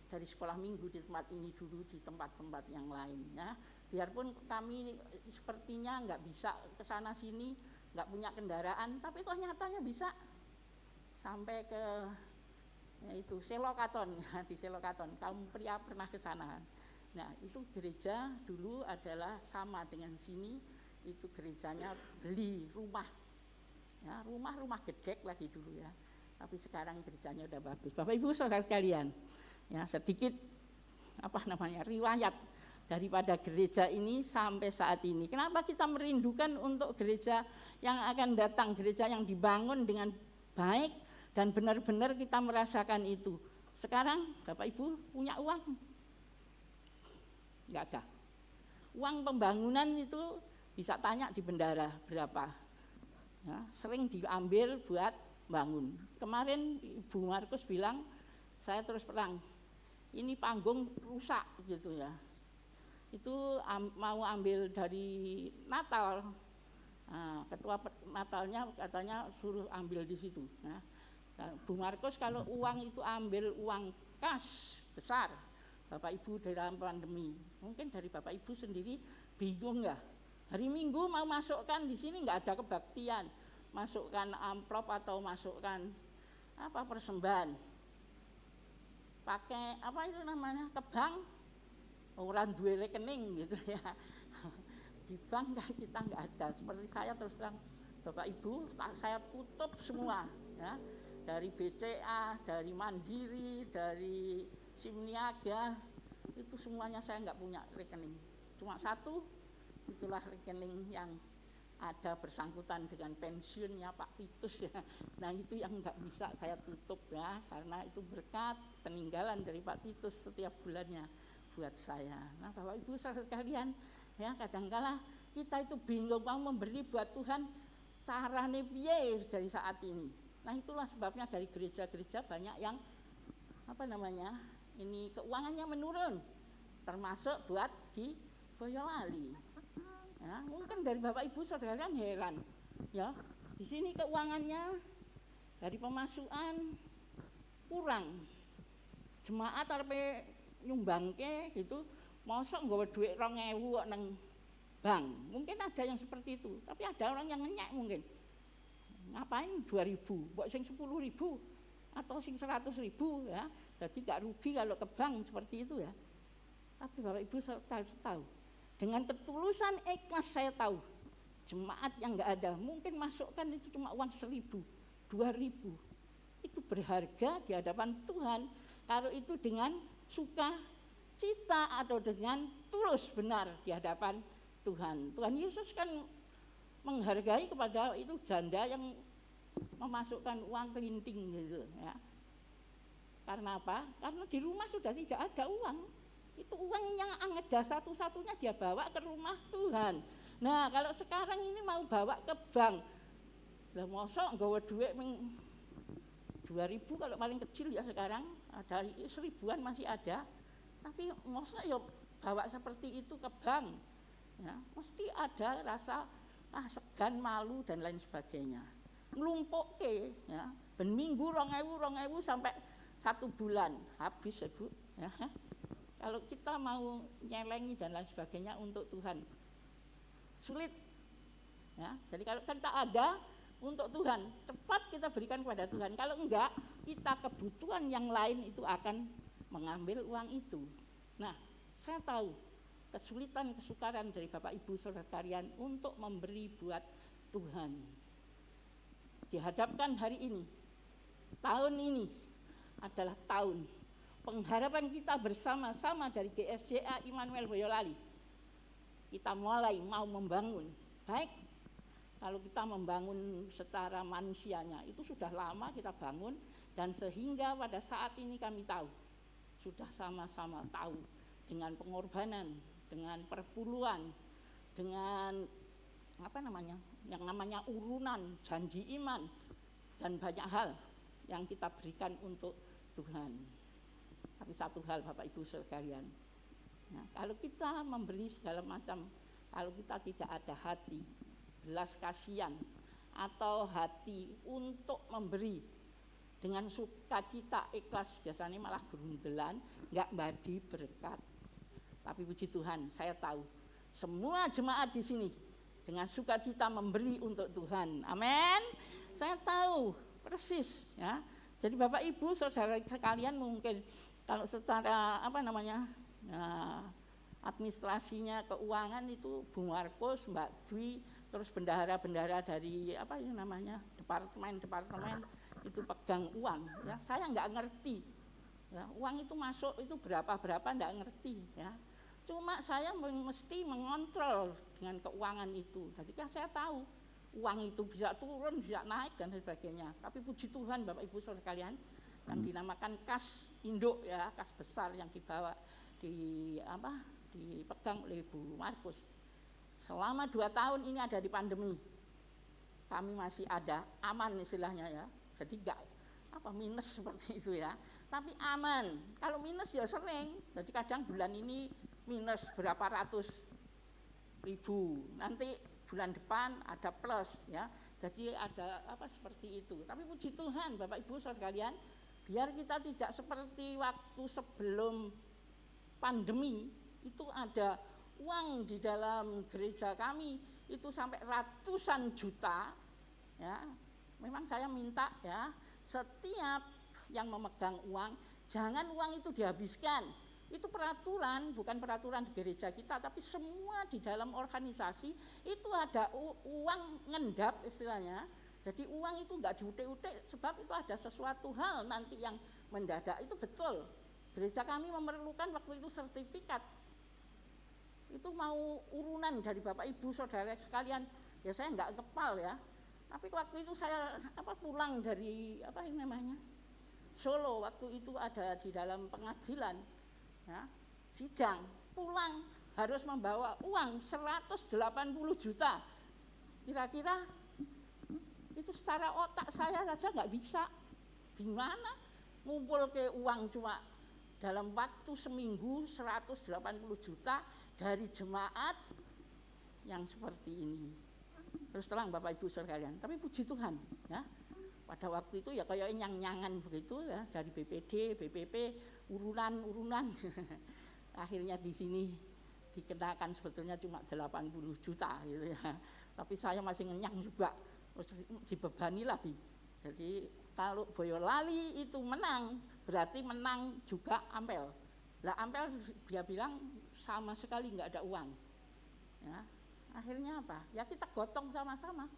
dari sekolah minggu di tempat ini dulu, di tempat-tempat yang lain, ya. Biarpun kami sepertinya nggak bisa ke sana sini, nggak punya kendaraan, tapi toh nyatanya bisa sampai ke itu Selokaton, ya, di Selokaton. Kaum pria pernah ke sana. Nah, itu gereja dulu adalah sama dengan sini, itu gerejanya beli rumah. Ya, rumah gedek lagi dulu, ya. Tapi sekarang gerejanya udah bagus. Bapak Ibu Saudara sekalian, ya, sedikit riwayat daripada gereja ini sampai saat ini. Kenapa kita merindukan untuk gereja yang akan datang, gereja yang dibangun dengan baik dan benar-benar kita merasakan itu. Sekarang Bapak Ibu punya uang? Enggak ada. Uang pembangunan itu bisa tanya di bendara berapa. Ya, sering diambil buat bangun. Kemarin Ibu Markus bilang, saya terus perang, ini panggung rusak gitu, ya. Itu mau ambil dari Natal. Nah, ketua Natalnya katanya suruh ambil di situ. Nah, Bu Markus kalau uang itu ambil uang kas besar, Bapak Ibu dalam pandemi, mungkin dari Bapak Ibu sendiri bingung nggak? Hari Minggu mau masukkan di sini nggak ada kebaktian, masukkan amplop atau masukkan persembahan, pakai ke bank, orang duwe rekening gitu, ya. Di bank kita nggak ada. Seperti saya terus terang Bapak Ibu, saya tutup semua, ya, dari BCA, dari Mandiri, dari Simniaga, itu semuanya saya nggak punya rekening. Cuma satu, itulah rekening yang ada bersangkutan dengan pensiunnya Pak Titus, ya. Nah, itu yang nggak bisa saya tutup, ya, karena itu berkat peninggalan dari Pak Titus setiap bulannya buat saya. Nah, Bapak Ibu saudara sekalian, ya, kadangkala kita itu bingung mau memberi buat Tuhan, carane piye dari saat ini. Nah, itulah sebabnya dari gereja-gereja banyak yang ini keuangannya menurun, termasuk buat di Boyolali. Ya, mungkin dari Bapak Ibu saudara kan heran, ya, di sini keuangannya dari pemasukan kurang, jemaat arepe nyumbangke gitu, mosok nggawa duit 2.000 kok nang bank. Mungkin ada yang seperti itu, tapi ada orang yang ngenyek mungkin. Ngapain 2.000, mbok sing 10.000 atau sing 100.000, ya. Jadi gak rugi kalau ke bank seperti itu, ya. Tapi Bapak Ibu tahu, dengan ketulusan ikhlas saya tahu, jemaat yang enggak ada, mungkin masukkan itu cuma uang 1.000, 2.000. Itu berharga di hadapan Tuhan kalau itu dengan sukacita atau dengan tulus benar di hadapan Tuhan. Tuhan Yesus kan menghargai kepada itu janda yang memasukkan uang kelinting gitu, ya. Karena apa? Karena di rumah sudah tidak ada uang. Itu uang yang ada satu-satunya dia bawa ke rumah Tuhan. Nah, kalau sekarang ini mau bawa ke bank, lah mosok nggawa duit 2.000 kalau paling kecil, ya, sekarang ada 1.000-an masih ada. Tapi mosok ya bawa seperti itu ke bank, ya, mesti ada rasa segan, malu dan lain sebagainya. Nglumpukke, ya, ben minggu 2.000 sampai 1 bulan habis, ya, Bu, ya. Kalau kita mau nyelengi dan lain sebagainya untuk Tuhan sulit, ya. Jadi kalau kita ada untuk Tuhan, cepat kita berikan kepada Tuhan. Kalau enggak, kita kebutuhan yang lain itu akan mengambil uang itu. Nah, saya tahu kesulitan, kesukaran dari Bapak Ibu saudara sekalian untuk memberi buat Tuhan. Dihadapkan hari ini, tahun ini adalah tahun pengharapan kita bersama-sama dari GSJA Immanuel Boyolali. Kita mulai mau membangun, baik Kalau kita membangun secara manusianya itu sudah lama kita bangun, dan sehingga pada saat ini kami tahu, sudah sama-sama tahu dengan pengorbanan, dengan perpuluhan, dengan yang namanya urunan, janji iman, dan banyak hal yang kita berikan untuk Tuhan. Tapi satu hal Bapak Ibu sekalian, nah, kalau kita memberi segala macam, kalau kita tidak ada hati belas kasihan atau hati untuk memberi dengan sukacita ikhlas, biasanya malah gerundelan, nggak badi berkat. Tapi puji Tuhan, saya tahu semua jemaat di sini dengan sukacita memberi untuk Tuhan. Amin. Saya tahu persis ya. Jadi Bapak Ibu saudara sekalian, mungkin kalau secara administrasinya, keuangan itu Bu Markus, Mbak Dwi, terus bendahara-bendahara dari departemen itu pegang uang ya. Saya nggak ngerti ya, uang itu masuk itu berapa nggak ngerti ya. Cuma saya mesti mengontrol dengan keuangan itu. Jadi kan saya tahu uang itu bisa turun, bisa naik dan sebagainya. Tapi puji Tuhan Bapak Ibu saudara sekalian, yang dinamakan kas induk ya, kas besar yang dibawa dipegang oleh Bu Markus. Selama 2 tahun ini ada di pandemi, kami masih ada, aman istilahnya ya. Jadi enggak minus seperti itu ya, tapi aman. Kalau minus ya sering, jadi kadang bulan ini minus berapa ratus ribu, nanti bulan depan ada plus ya. Jadi ada seperti itu. Tapi puji Tuhan Bapak Ibu saudara sekalian, biar kita tidak seperti waktu sebelum pandemi, itu ada uang di dalam gereja kami itu sampai ratusan juta ya. Memang saya minta ya, setiap yang memegang uang, jangan uang itu dihabiskan. Itu peraturan, bukan peraturan di gereja kita, tapi semua di dalam organisasi itu ada uang ngendap istilahnya. Jadi uang itu enggak diutek-utek, sebab itu ada sesuatu hal nanti yang mendadak. Itu betul. Gereja kami memerlukan waktu itu sertifikat. Itu mau urunan dari Bapak Ibu saudara sekalian, ya saya enggak kepal ya. Tapi waktu itu saya pulang dari Solo, waktu itu ada di dalam pengadilan ya, sidang, pulang harus membawa uang 180 juta. Kira-kira itu secara otak saya saja nggak bisa. Gimana ngumpul ke uang cuma dalam waktu seminggu 180 juta dari jemaat yang seperti ini. Terus terang Bapak Ibu saudara sekalian, tapi puji Tuhan ya, pada waktu itu ya kayak nyang-nyangan begitu ya, dari BPD, BPP, urunan akhirnya di sini dikenakan sebetulnya cuma 80 juta gitu ya, tapi saya masih ngenyang juga, terus dibebani lagi. Jadi kalau Boyolali itu menang, berarti menang juga Ampel. Lah Ampel dia bilang sama sekali nggak ada uang ya. Akhirnya apa? Ya kita gotong sama-sama.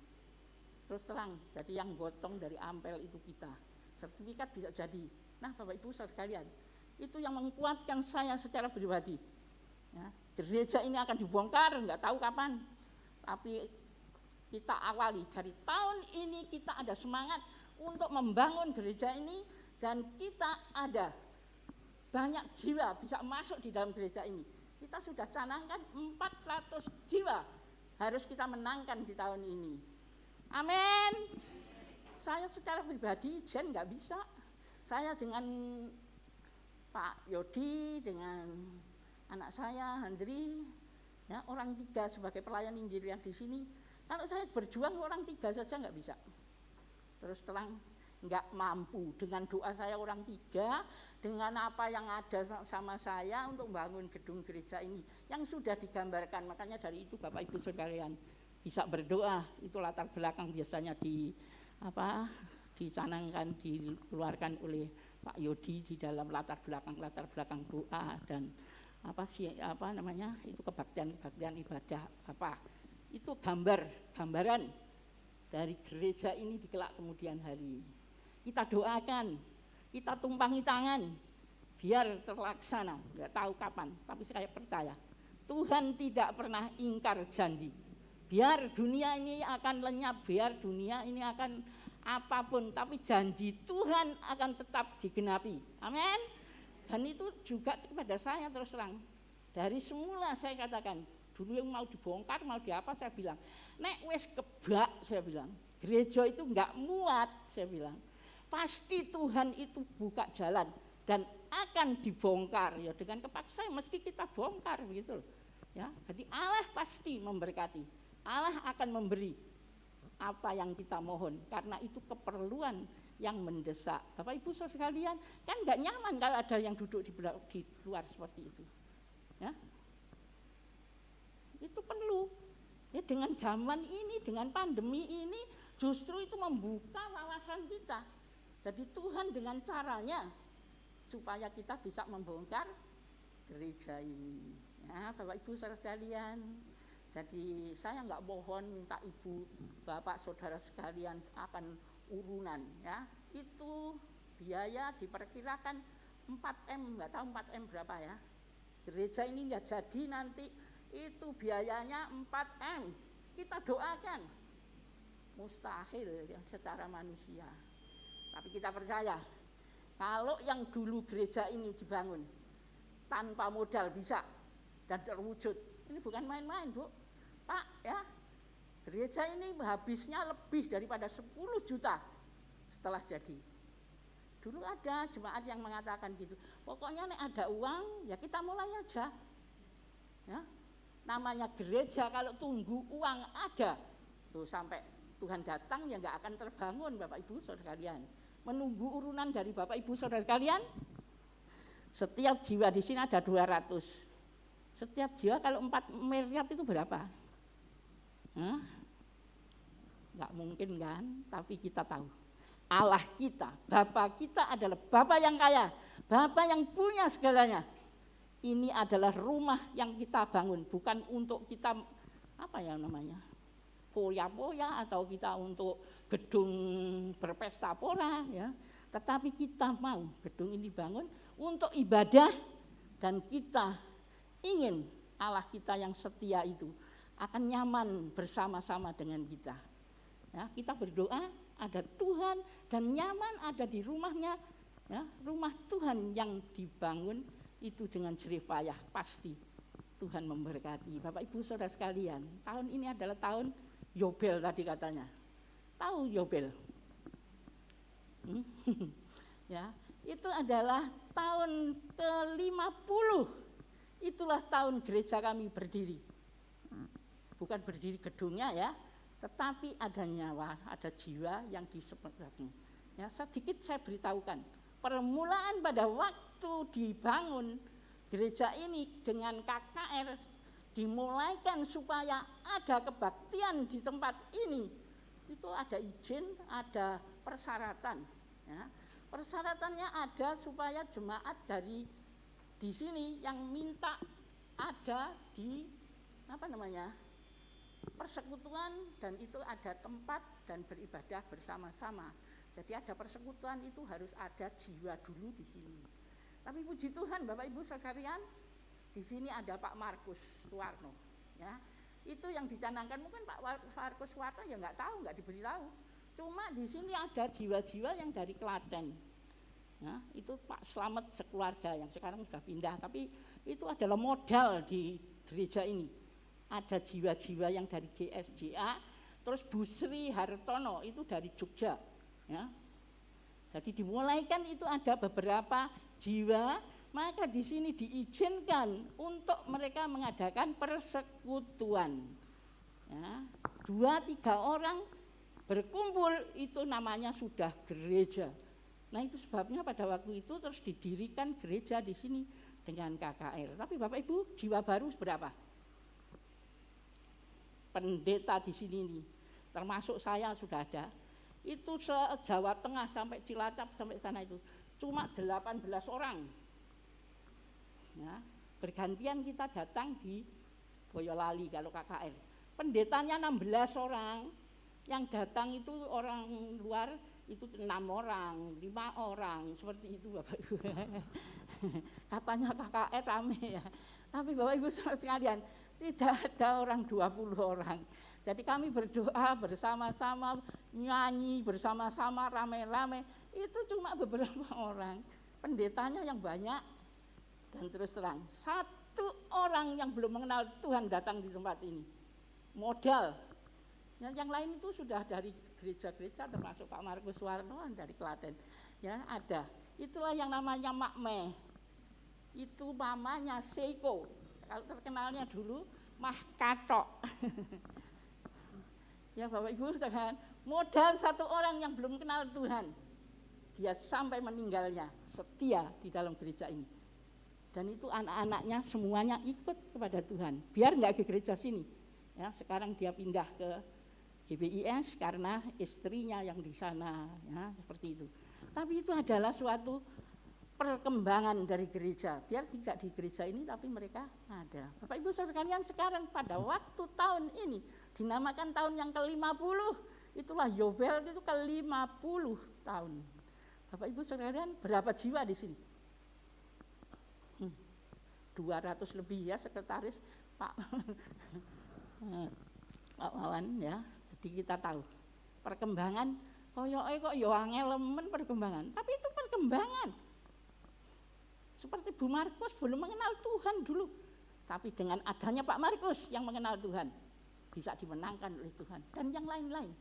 Terus terang, jadi yang gotong dari Ampel itu kita. Sertifikat bisa jadi. Nah Bapak Ibu saudara sekalian, itu yang menguatkan saya secara pribadi. Ya, gereja ini akan dibongkar, nggak tahu kapan. Tapi kita awali, dari tahun ini kita ada semangat untuk membangun gereja ini. Dan kita ada banyak jiwa bisa masuk di dalam gereja ini. Kita sudah canangkan 400 jiwa harus kita menangkan di tahun ini. Amin. Saya secara pribadi Jen nggak bisa. Saya dengan Pak Yodi, dengan anak saya Handri, ya, orang 3 sebagai pelayan Injil yang di sini. Kalau saya berjuang orang 3 saja nggak bisa. Terus terang nggak mampu. Dengan doa saya orang 3, dengan apa yang ada sama saya untuk bangun gedung gereja ini yang sudah digambarkan. Makanya dari itu Bapak Ibu sekalian bisa berdoa. Itu latar belakang biasanya dicanangkan, dikeluarkan oleh Pak Yodi di dalam latar belakang doa dan itu kebaktian ibadah itu gambaran dari gereja ini di kelak kemudian hari. Kita doakan, kita tumpangi tangan biar terlaksana. Nggak tahu kapan, tapi saya percaya Tuhan tidak pernah ingkar janji. Biar dunia ini akan lenyap, biar dunia ini akan apapun, tapi janji Tuhan akan tetap digenapi. Amin. Dan itu juga kepada saya terus terang. Dari semula saya katakan, dulu yang mau dibongkar, mau diapa, saya bilang, nek wes kebak, saya bilang, gereja itu enggak muat, saya bilang. Pasti Tuhan itu buka jalan dan akan dibongkar. Ya dengan kepaksa mesti kita bongkar begitu loh. Ya, jadi Allah pasti memberkati. Allah akan memberi apa yang kita mohon, karena itu keperluan yang mendesak. Bapak Ibu saudara sekalian, kan nggak nyaman kalau ada yang duduk di luar seperti itu. Ya, itu perlu. Ya, dengan zaman ini, dengan pandemi ini, justru itu membuka wawasan kita. Jadi Tuhan dengan caranya supaya kita bisa membongkar gereja ini. Ya, Bapak Ibu saudara sekalian. Jadi saya nggak mohon minta ibu, bapak, saudara sekalian akan urunan, ya. Itu biaya diperkirakan 4M, nggak tahu 4M berapa ya. Gereja ini nggak jadi nanti, itu biayanya 4M. Kita doakan, mustahil ya, secara manusia. Tapi kita percaya, kalau yang dulu gereja ini dibangun tanpa modal bisa dan terwujud, ini bukan main-main, Bu. Pak, ya, gereja ini habisnya lebih daripada 10 juta setelah jadi. Dulu ada jemaat yang mengatakan gitu, pokoknya nek ada uang, ya kita mulai aja. Ya, namanya gereja kalau tunggu uang ada, tuh sampai Tuhan datang ya nggak akan terbangun, Bapak Ibu saudara sekalian. Menunggu urunan dari Bapak Ibu saudara sekalian, setiap jiwa di sini ada 200. Setiap jiwa kalau 4 miliar itu berapa? Nggak mungkin kan, tapi kita tahu Allah kita, Bapa kita adalah Bapa yang kaya, Bapa yang punya segalanya. Ini adalah rumah yang kita bangun, bukan untuk kita apa ya namanya, poya-poya atau kita untuk gedung berpesta pora, ya. Tetapi kita mau gedung ini bangun untuk ibadah, dan kita ingin Allah kita yang setia itu akan nyaman bersama-sama dengan kita. Ya, kita berdoa ada Tuhan dan nyaman ada di rumahnya. Ya, rumah Tuhan yang dibangun itu dengan jerih payah, pasti Tuhan memberkati. Bapak Ibu saudara sekalian, tahun ini adalah tahun Yobel tadi katanya. Tahu Yobel? Ya, itu adalah tahun ke-50. Itulah tahun gereja kami berdiri. Bukan berdiri gedungnya ya, tetapi ada nyawa, ada jiwa yang diseberang. Ya, sedikit saya beritahukan. Permulaan pada waktu dibangun gereja ini dengan KKR dimulaikan supaya ada kebaktian di tempat ini. Itu ada izin, ada persyaratan. Ya. Persyaratannya ada supaya jemaat dari di sini yang minta ada di apa namanya, persekutuan, dan itu ada tempat dan beribadah bersama-sama. Jadi ada persekutuan itu harus ada jiwa dulu di sini. Tapi puji Tuhan Bapak Ibu sekalian, di sini ada Pak Markus Suwarno, ya. Itu yang dicanangkan mungkin Pak Markus Suwarno ya nggak tahu, nggak diberitahu. Cuma di sini ada jiwa-jiwa yang dari Klaten. Ya, itu Pak Slamet sekeluarga yang sekarang sudah pindah, tapi itu adalah modal di gereja ini. Ada jiwa-jiwa yang dari GSJA, terus Bu Sri Hartono itu dari Jogja, ya. Jadi dimulaikan itu ada beberapa jiwa, maka di sini diizinkan untuk mereka mengadakan persekutuan. Ya, 2-3 orang berkumpul itu namanya sudah gereja. Nah itu sebabnya pada waktu itu terus didirikan gereja di sini dengan KKR. Tapi Bapak Ibu, jiwa baru berapa? Pendeta di sini nih, termasuk saya sudah ada. Itu se-Jawa Tengah sampai Cilacap sampai sana itu cuma 18 orang. Ya, bergantian kita datang di Boyolali kalau KKR. Pendetanya 16 orang, yang datang itu orang luar itu 6 orang, 5 orang, seperti itu Bapak Ibu. Katanya KKR rame ya. Tapi Bapak Ibu sekalian, tidak ada orang 20 orang, Jadi kami berdoa bersama-sama, nyanyi bersama-sama, rame-rame. Itu cuma beberapa orang. Pendetanya yang banyak. Dan terus terang, satu orang yang belum mengenal Tuhan datang di tempat ini. Modal. Yang lain itu sudah dari gereja-gereja, termasuk Pak Markus Warno dari Klaten. Ya, ada. Itulah yang namanya Makme. Itu mamanya Seiko. Kalau terkenalnya dulu Mah Catok. Ya Bapak Ibu, modal satu orang yang belum kenal Tuhan, dia sampai meninggalnya setia di dalam gereja ini. Dan itu anak-anaknya semuanya ikut kepada Tuhan. Biar nggak ke gereja sini. Ya, sekarang dia pindah ke GBIS karena istrinya yang di sana, ya, seperti itu. Tapi itu adalah suatu perkembangan dari gereja. Biar tidak di gereja ini, tapi mereka ada. Bapak Ibu saudara sekalian, sekarang pada waktu tahun ini dinamakan tahun yang ke-50. Itulah Yobel, itu ke-50 tahun. Bapak Ibu saudara sekalian, berapa jiwa di sini? 200 lebih ya, sekretaris Pak Pak Wawan ya. Jadi kita tahu perkembangan koyoke kok yo angelemen perkembangan, tapi itu perkembangan. Seperti Bu Markus belum mengenal Tuhan dulu, tapi dengan adanya Pak Markus yang mengenal Tuhan, bisa dimenangkan oleh Tuhan. Dan yang lain-lain,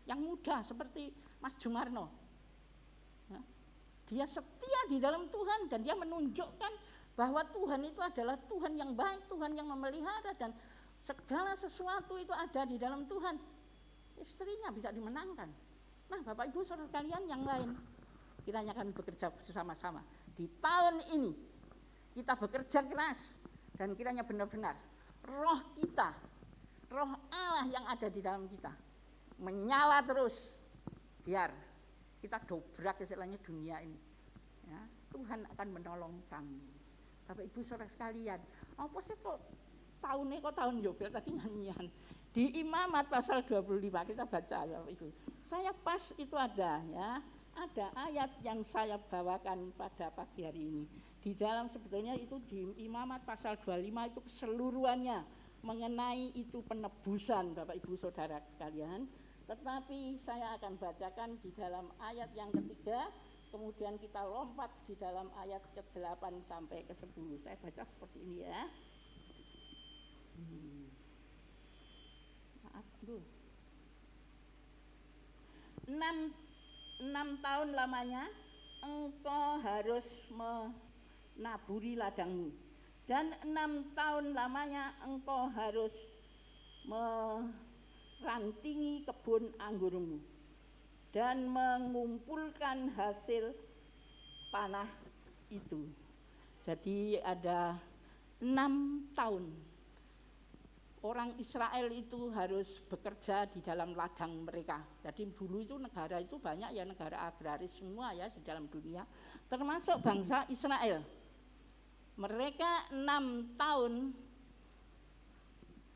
yang muda seperti Mas Jumarno, dia setia di dalam Tuhan dan dia menunjukkan bahwa Tuhan itu adalah Tuhan yang baik, Tuhan yang memelihara, dan segala sesuatu itu ada di dalam Tuhan. Istrinya bisa dimenangkan. Nah Bapak Ibu saudara kalian yang lain, kiranya kami bekerja bersama-sama. Di tahun ini kita bekerja keras dan kiranya benar-benar roh kita, roh Allah yang ada di dalam kita menyala terus, biar kita dobrak istilahnya dunia ini. Ya, Tuhan akan menolong kami. Bapak Ibu saudara sekalian, apa sih kok tahun Yobel tadi nyanyian di Imamat pasal 25 kita baca Bapak Ibu. Saya pas itu ada ya, ada ayat yang saya bawakan pada pagi hari ini. Di dalam sebetulnya itu di Imamat pasal 25 itu keseluruhannya mengenai itu penebusan Bapak Ibu saudara sekalian. Tetapi saya akan bacakan di dalam ayat yang ketiga, kemudian kita lompat di dalam ayat ke-8 sampai ke-10. Saya baca seperti ini ya. Maaf dulu. 6 tahun lamanya engkau harus menaburi ladangmu, dan 6 tahun lamanya engkau harus merantingi kebun anggurmu dan mengumpulkan hasil panah itu. Jadi ada 6 tahun orang Israel itu harus bekerja di dalam ladang mereka. Jadi dulu itu negara itu banyak ya, negara agraris semua ya di dalam dunia, termasuk bangsa Israel. Mereka 6 tahun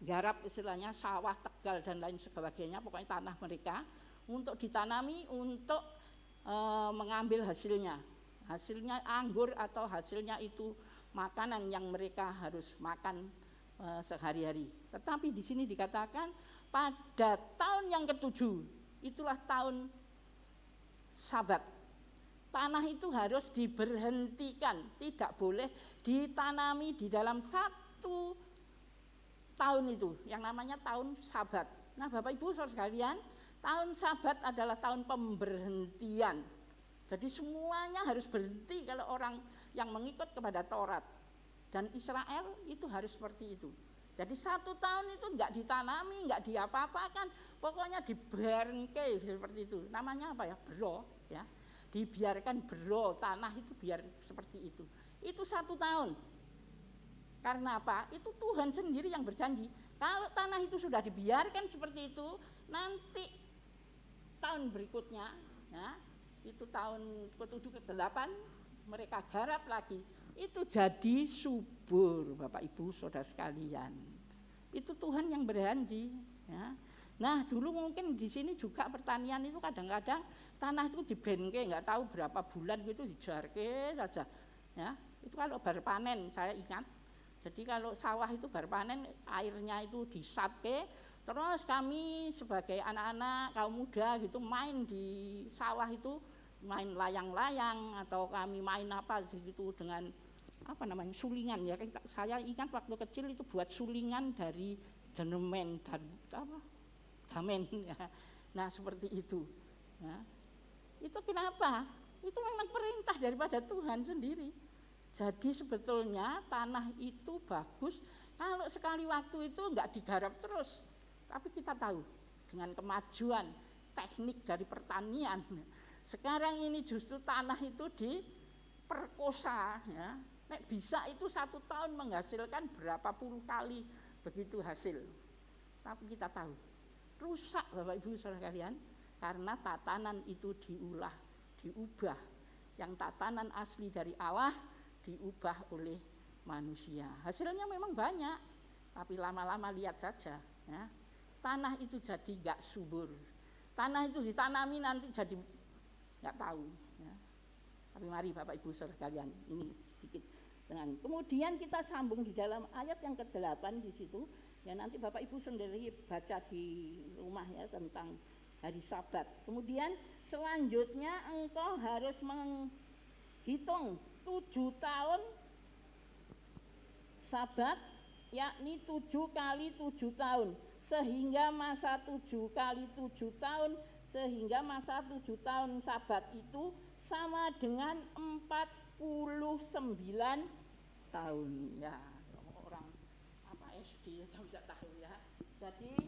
garap istilahnya sawah, tegal dan lain sebagainya, pokoknya tanah mereka untuk ditanami, untuk mengambil hasilnya anggur atau hasilnya itu makanan yang mereka harus makan sehari-hari. Tetapi di sini dikatakan pada tahun yang ke-7, itulah tahun Sabat, tanah itu harus diberhentikan, tidak boleh ditanami di dalam 1 tahun itu, yang namanya tahun Sabat. Nah Bapak Ibu saudara sekalian, tahun Sabat adalah tahun pemberhentian. Jadi semuanya harus berhenti kalau orang yang mengikut kepada Taurat. Dan Israel itu harus seperti itu. Jadi 1 tahun itu enggak ditanami, enggak diapa-apakan, pokoknya diberhenti seperti itu. Namanya apa ya? Bero ya. Dibiarkan bero, tanah itu biar seperti itu. Itu 1 tahun. Karena apa? Itu Tuhan sendiri yang berjanji. Kalau tanah itu sudah dibiarkan seperti itu, nanti tahun berikutnya, ya, itu tahun ke-7 ke-8 mereka garap lagi, itu jadi subur Bapak Ibu saudara sekalian. Itu Tuhan yang berjanji, ya. Nah dulu mungkin di sini juga pertanian itu kadang-kadang tanah itu dibenke, nggak tahu berapa bulan itu dijarke saja, ya. Itu kalau baru panen saya ingat. Jadi kalau sawah itu baru panen, airnya itu disatke, terus kami sebagai anak-anak kaum muda gitu main di sawah itu, main layang-layang atau kami main apa gitu dengan apa namanya sulingan ya. Saya ingat waktu kecil itu buat sulingan dari damen dan apa damen ya. Nah seperti itu. Ya. Itu kenapa? Itu memang perintah daripada Tuhan sendiri. Jadi sebetulnya tanah itu bagus kalau sekali waktu itu enggak digarap terus. Tapi kita tahu dengan kemajuan teknik dari pertanian, sekarang ini justru tanah itu diperkosa ya. Nek bisa itu 1 tahun menghasilkan berapa puluh kali begitu hasil. Tapi kita tahu rusak Bapak Ibu saudara kalian karena tatanan itu diubah. Yang tatanan asli dari Allah diubah oleh manusia. Hasilnya memang banyak, tapi lama-lama lihat saja ya. Tanah itu jadi enggak subur. Tanah itu ditanami nanti jadi enggak tahu ya. Tapi mari Bapak Ibu saudara kalian, ini sedikit dengan kemudian kita sambung di dalam ayat yang ke-8 di situ ya, nanti Bapak Ibu sendiri baca di rumah ya tentang hari Sabat. Kemudian selanjutnya engkau harus menghitung 7 tahun Sabat, yakni 7 kali 7 tahun, sehingga masa 7 kali 7 tahun, sehingga masa 7 tahun Sabat itu sama dengan 49 tahun ya. Orang apa SD bisa tahu ya. Jadi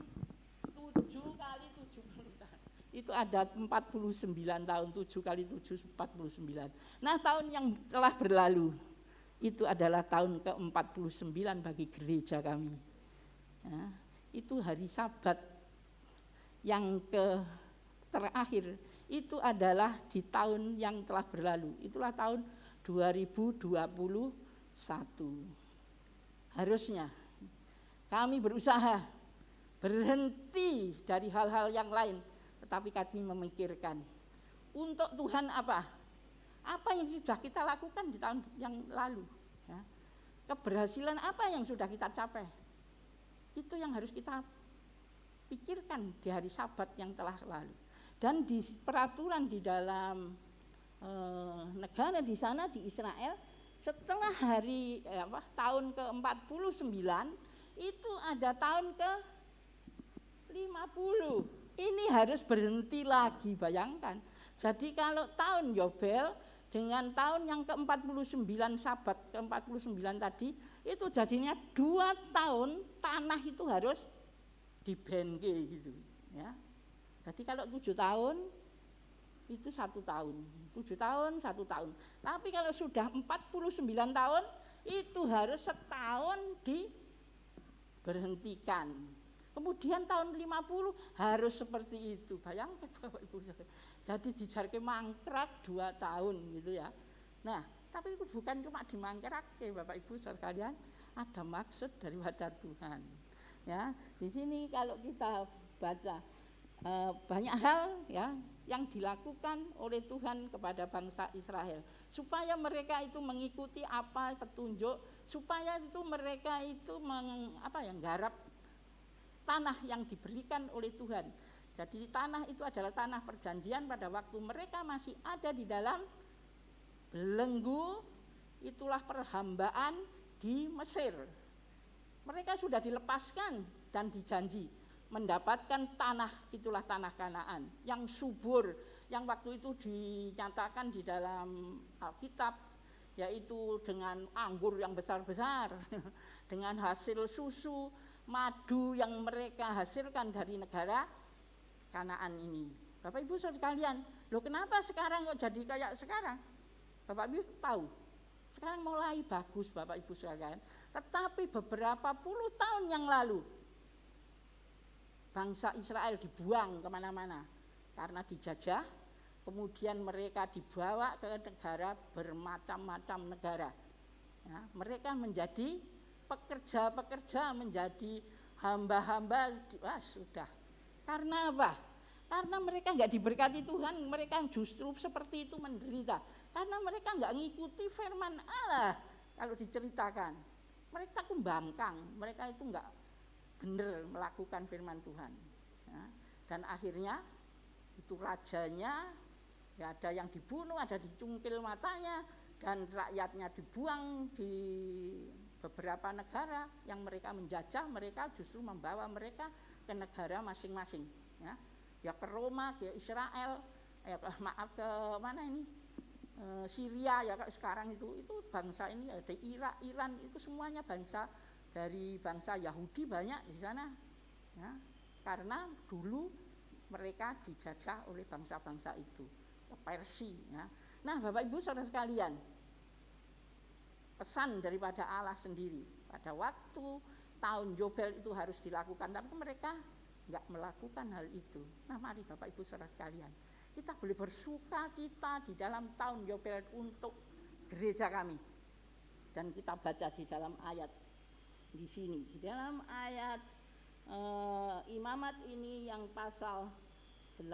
7 kali 70 tahun itu ada 49 tahun. 7 kali 7 49. Nah tahun yang telah berlalu itu adalah tahun ke-49 bagi gereja kami ya, itu hari Sabat yang terakhir itu adalah di tahun yang telah berlalu. Itulah tahun 2021. Harusnya kami berusaha berhenti dari hal-hal yang lain, tetapi kami memikirkan untuk Tuhan apa yang sudah kita lakukan di tahun yang lalu ya. Keberhasilan apa yang sudah kita capai, itu yang harus kita pikirkan di hari Sabat yang telah lalu. Dan di peraturan di dalam negara di sana di Israel, setelah hari tahun ke-49 itu ada tahun ke-50. Ini harus berhenti lagi, bayangkan. Jadi kalau tahun Yobel dengan tahun yang ke-49 Sabat ke-49 tadi itu jadinya 2 tahun tanah itu harus dibenke gitu ya. Jadi kalau 7 tahun itu 1 tahun, 7 tahun 1 tahun. Tapi kalau sudah 49 tahun itu harus setahun diberhentikan. Kemudian tahun 50 harus seperti itu. Bayangkan Bapak Ibu. Jadi dijarke mangkrak 2 tahun gitu ya. Nah, tapi itu bukan cuma dimangkrak ya Bapak Ibu saudara kalian, ada maksud daripada Tuhan. Ya, di sini kalau kita baca banyak hal ya yang dilakukan oleh Tuhan kepada bangsa Israel supaya mereka itu mengikuti apa petunjuk, supaya itu mereka itu menggarap tanah yang diberikan oleh Tuhan. Jadi tanah itu adalah tanah perjanjian pada waktu mereka masih ada di dalam belenggu, itulah perhambaan di Mesir. Mereka sudah dilepaskan dan dijanji mendapatkan tanah, itulah tanah Kanaan yang subur, yang waktu itu dinyatakan di dalam Alkitab, yaitu dengan anggur yang besar-besar, dengan hasil susu, madu yang mereka hasilkan dari negara Kanaan ini. Bapak Ibu saudara kalian, loh kenapa sekarang kok jadi kayak sekarang? Bapak Ibu tahu, sekarang mulai bagus Bapak Ibu saudara kalian, tetapi beberapa puluh tahun yang lalu bangsa Israel dibuang kemana-mana karena dijajah, kemudian mereka dibawa ke negara bermacam-macam negara. Ya, mereka menjadi pekerja-pekerja, menjadi hamba-hamba, sudah. Karena apa? Karena mereka nggak diberkati Tuhan, mereka justru seperti itu menderita. Karena mereka nggak ngikuti firman Allah kalau diceritakan. mereka kumbangkang, mereka itu enggak benar melakukan firman Tuhan. Ya. Dan akhirnya itu rajanya, ya ada yang dibunuh, ada dicungkil matanya, dan rakyatnya dibuang di beberapa negara yang mereka menjajah, mereka justru membawa mereka ke negara masing-masing. Ya ke Roma, ke Israel, ke mana ini? Syria ya sekarang itu bangsa ini ada Irak, Iran, itu semuanya bangsa dari bangsa Yahudi banyak di sana. Ya, karena dulu mereka dijajah oleh bangsa-bangsa itu, Persia. Ya. Nah, Bapak Ibu Saudara sekalian, pesan daripada Allah sendiri pada waktu tahun Yobel itu harus dilakukan, tapi mereka enggak melakukan hal itu. Nah, mari Bapak Ibu Saudara sekalian, kita boleh bersuka cita di dalam tahun Yobel untuk gereja kami. Dan kita baca di dalam ayat di sini, di dalam ayat Imamat ini yang pasal 8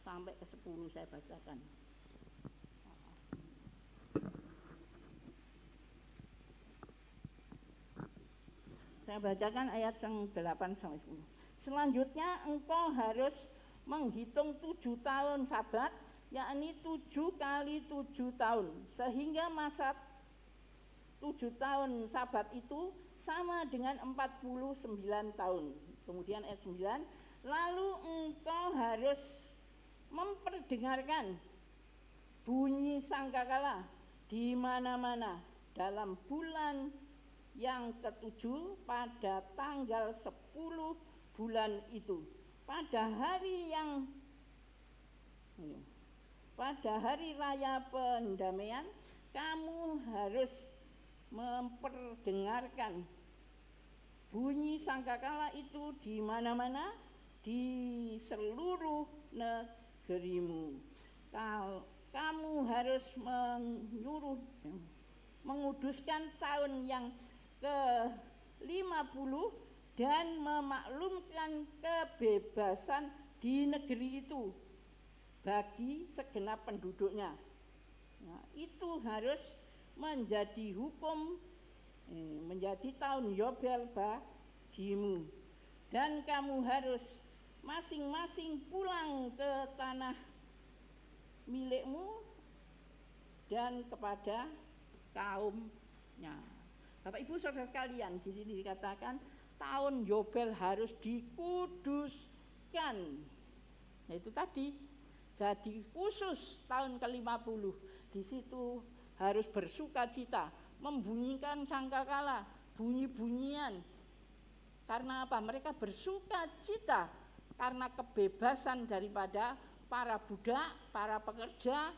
sampai ke 10 saya bacakan. Saya bacakan ayat yang 8 sampai 10. Selanjutnya engkau harus menghitung 7 tahun Sabat, yakni 7 kali 7 tahun, sehingga masa 7 tahun Sabat itu sama dengan 49 tahun. Kemudian ayat 9, lalu engkau harus memperdengarkan bunyi sangkakala di mana-mana dalam bulan yang ketujuh pada tanggal 10 bulan itu. Pada hari raya pendamaian kamu harus memperdengarkan bunyi sangkakala itu di mana-mana di seluruh negerimu. Kamu harus menguduskan tahun yang ke-50 dan memaklumkan kebebasan di negeri itu bagi segenap penduduknya. Nah, itu harus menjadi hukum, menjadi tahun Yobel bagimu. Dan kamu harus masing-masing pulang ke tanah milikmu dan kepada kaumnya. Bapak Ibu Saudara sekalian, di sini dikatakan tahun Yobel harus dikuduskan. Nah, itu tadi jadi khusus tahun ke-50. Di situ harus bersukacita, membunyikan sangkakala, bunyi-bunyian. Karena apa? Mereka bersukacita karena kebebasan daripada para budak, para pekerja,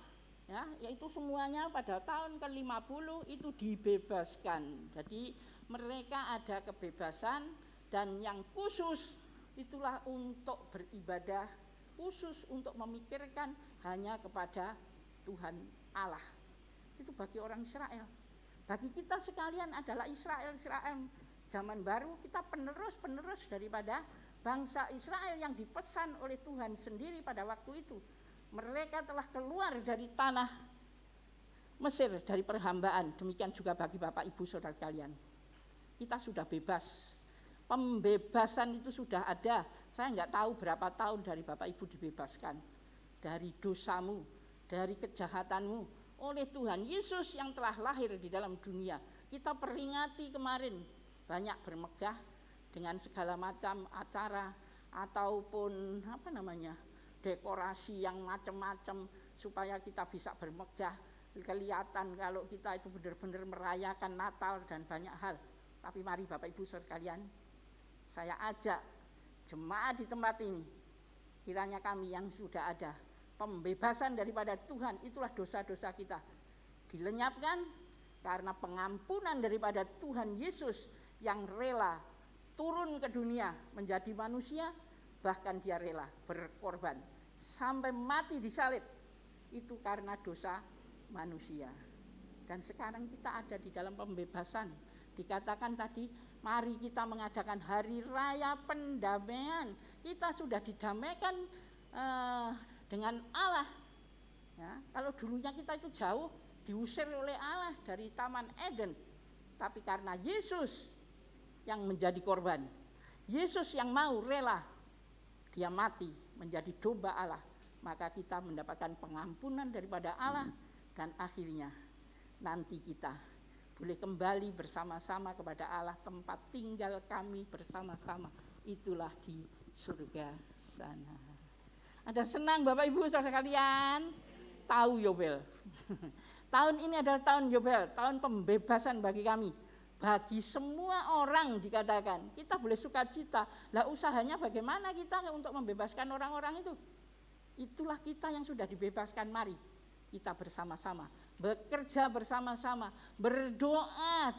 ya, yaitu semuanya pada tahun ke-50 itu dibebaskan. Jadi mereka ada kebebasan, dan yang khusus itulah untuk beribadah, khusus untuk memikirkan hanya kepada Tuhan Allah. Itu bagi orang Israel. Bagi kita sekalian adalah Israel zaman baru, kita penerus daripada bangsa Israel yang dipesan oleh Tuhan sendiri pada waktu itu. Mereka telah keluar dari tanah Mesir, dari perhambaan. Demikian juga bagi Bapak Ibu Saudara sekalian. Kita sudah bebas. Pembebasan itu sudah ada. Saya enggak tahu berapa tahun dari Bapak Ibu dibebaskan dari dosamu, dari kejahatanmu oleh Tuhan Yesus yang telah lahir di dalam dunia. Kita peringati kemarin banyak bermegah dengan segala macam acara ataupun dekorasi yang macam-macam supaya kita bisa bermegah, kelihatan kalau kita itu benar-benar merayakan Natal dan banyak hal. Tapi mari Bapak Ibu Saudara sekalian, saya ajak jemaat di tempat ini, kiranya kami yang sudah ada pembebasan daripada Tuhan, itulah dosa-dosa kita dilenyapkan karena pengampunan daripada Tuhan Yesus yang rela turun ke dunia menjadi manusia, bahkan dia rela berkorban sampai mati di salib, itu karena dosa manusia. Dan sekarang kita ada di dalam pembebasan. Dikatakan tadi, mari kita mengadakan hari raya pendamaian. Kita sudah didamaikan dengan Allah. Ya, kalau dulunya kita itu jauh, diusir oleh Allah dari Taman Eden. tapi karena Yesus yang menjadi korban. Yesus yang mau rela dia mati menjadi domba Allah, maka kita mendapatkan pengampunan daripada Allah, dan akhirnya nanti kita boleh kembali bersama-sama kepada Allah, tempat tinggal kami bersama-sama itulah di surga sana. Ada senang Bapak Ibu saudara kalian? Tahu Yobel. Tahun ini adalah tahun Yobel, tahun pembebasan bagi kami. Bagi semua orang dikatakan, kita boleh sukacita. Lah usahanya bagaimana kita untuk membebaskan orang-orang itu? Itulah kita yang sudah dibebaskan, mari kita bersama-sama, bekerja bersama-sama, berdoa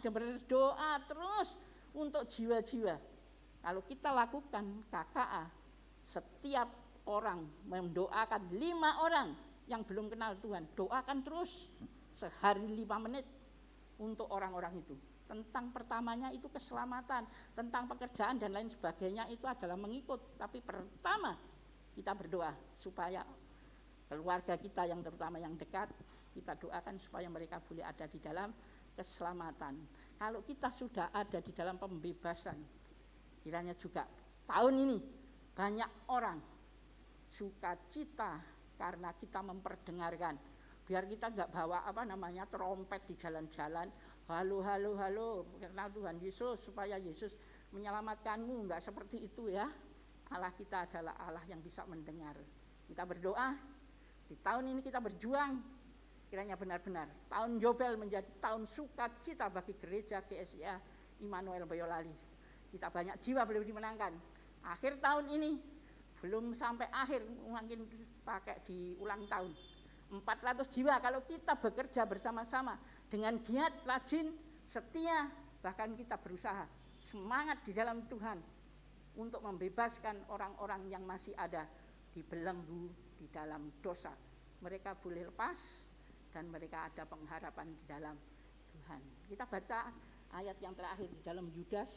terus untuk jiwa-jiwa. Kalau kita lakukan KKA, setiap orang mendoakan 5 orang yang belum kenal Tuhan, doakan terus sehari 5 menit untuk orang-orang itu. Tentang pertamanya itu keselamatan, tentang pekerjaan dan lain sebagainya itu adalah mengikut. Tapi pertama kita berdoa supaya keluarga kita yang terutama yang dekat, kita doakan supaya mereka boleh ada di dalam keselamatan. Kalau kita sudah ada di dalam pembebasan, kiranya juga tahun ini banyak orang sukacita karena kita memperdengarkan. Biar kita enggak bawa trompet di jalan-jalan, halo, kenal Tuhan Yesus supaya Yesus menyelamatkanmu, enggak seperti itu ya. Allah kita adalah Allah yang bisa mendengar. Kita berdoa, di tahun ini kita berjuang, kiranya benar-benar tahun Yobel menjadi tahun sukacita bagi gereja GSIA Immanuel Boyolali. Kita banyak jiwa boleh dimenangkan. Akhir tahun ini, belum sampai akhir, mungkin pakai di ulang tahun. 400 jiwa kalau kita bekerja bersama-sama dengan giat, rajin, setia, bahkan kita berusaha semangat di dalam Tuhan untuk membebaskan orang-orang yang masih ada dibelenggu di dalam dosa. Mereka boleh lepas dan mereka ada pengharapan di dalam Tuhan. Kita baca ayat yang terakhir di dalam Yudas.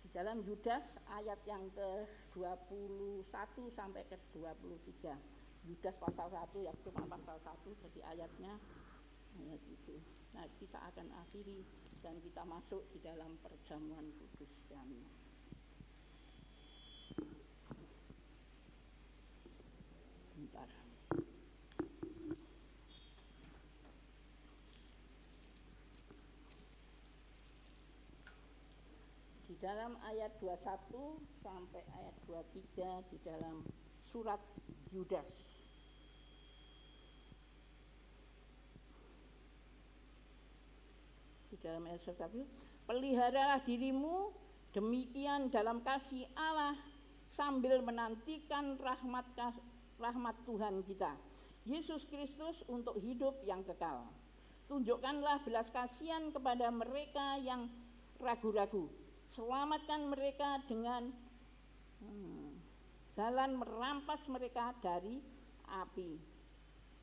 Di dalam Yudas ayat yang ke-21 sampai ke-23. Yudas pasal 1 ya, cuma pasal 1 jadi ayatnya ayat itu. Nah, kita akan akhiri dan kita masuk di dalam perjamuan kudus kami. Bentar. Di dalam ayat 21 sampai ayat 23 di dalam surat Yudas. Di dalam ayat 1, peliharalah dirimu demikian dalam kasih Allah sambil menantikan rahmat Tuhan kita Yesus Kristus untuk hidup yang kekal. Tunjukkanlah belas kasihan kepada mereka yang ragu-ragu. Selamatkan mereka dengan jalan merampas mereka dari api.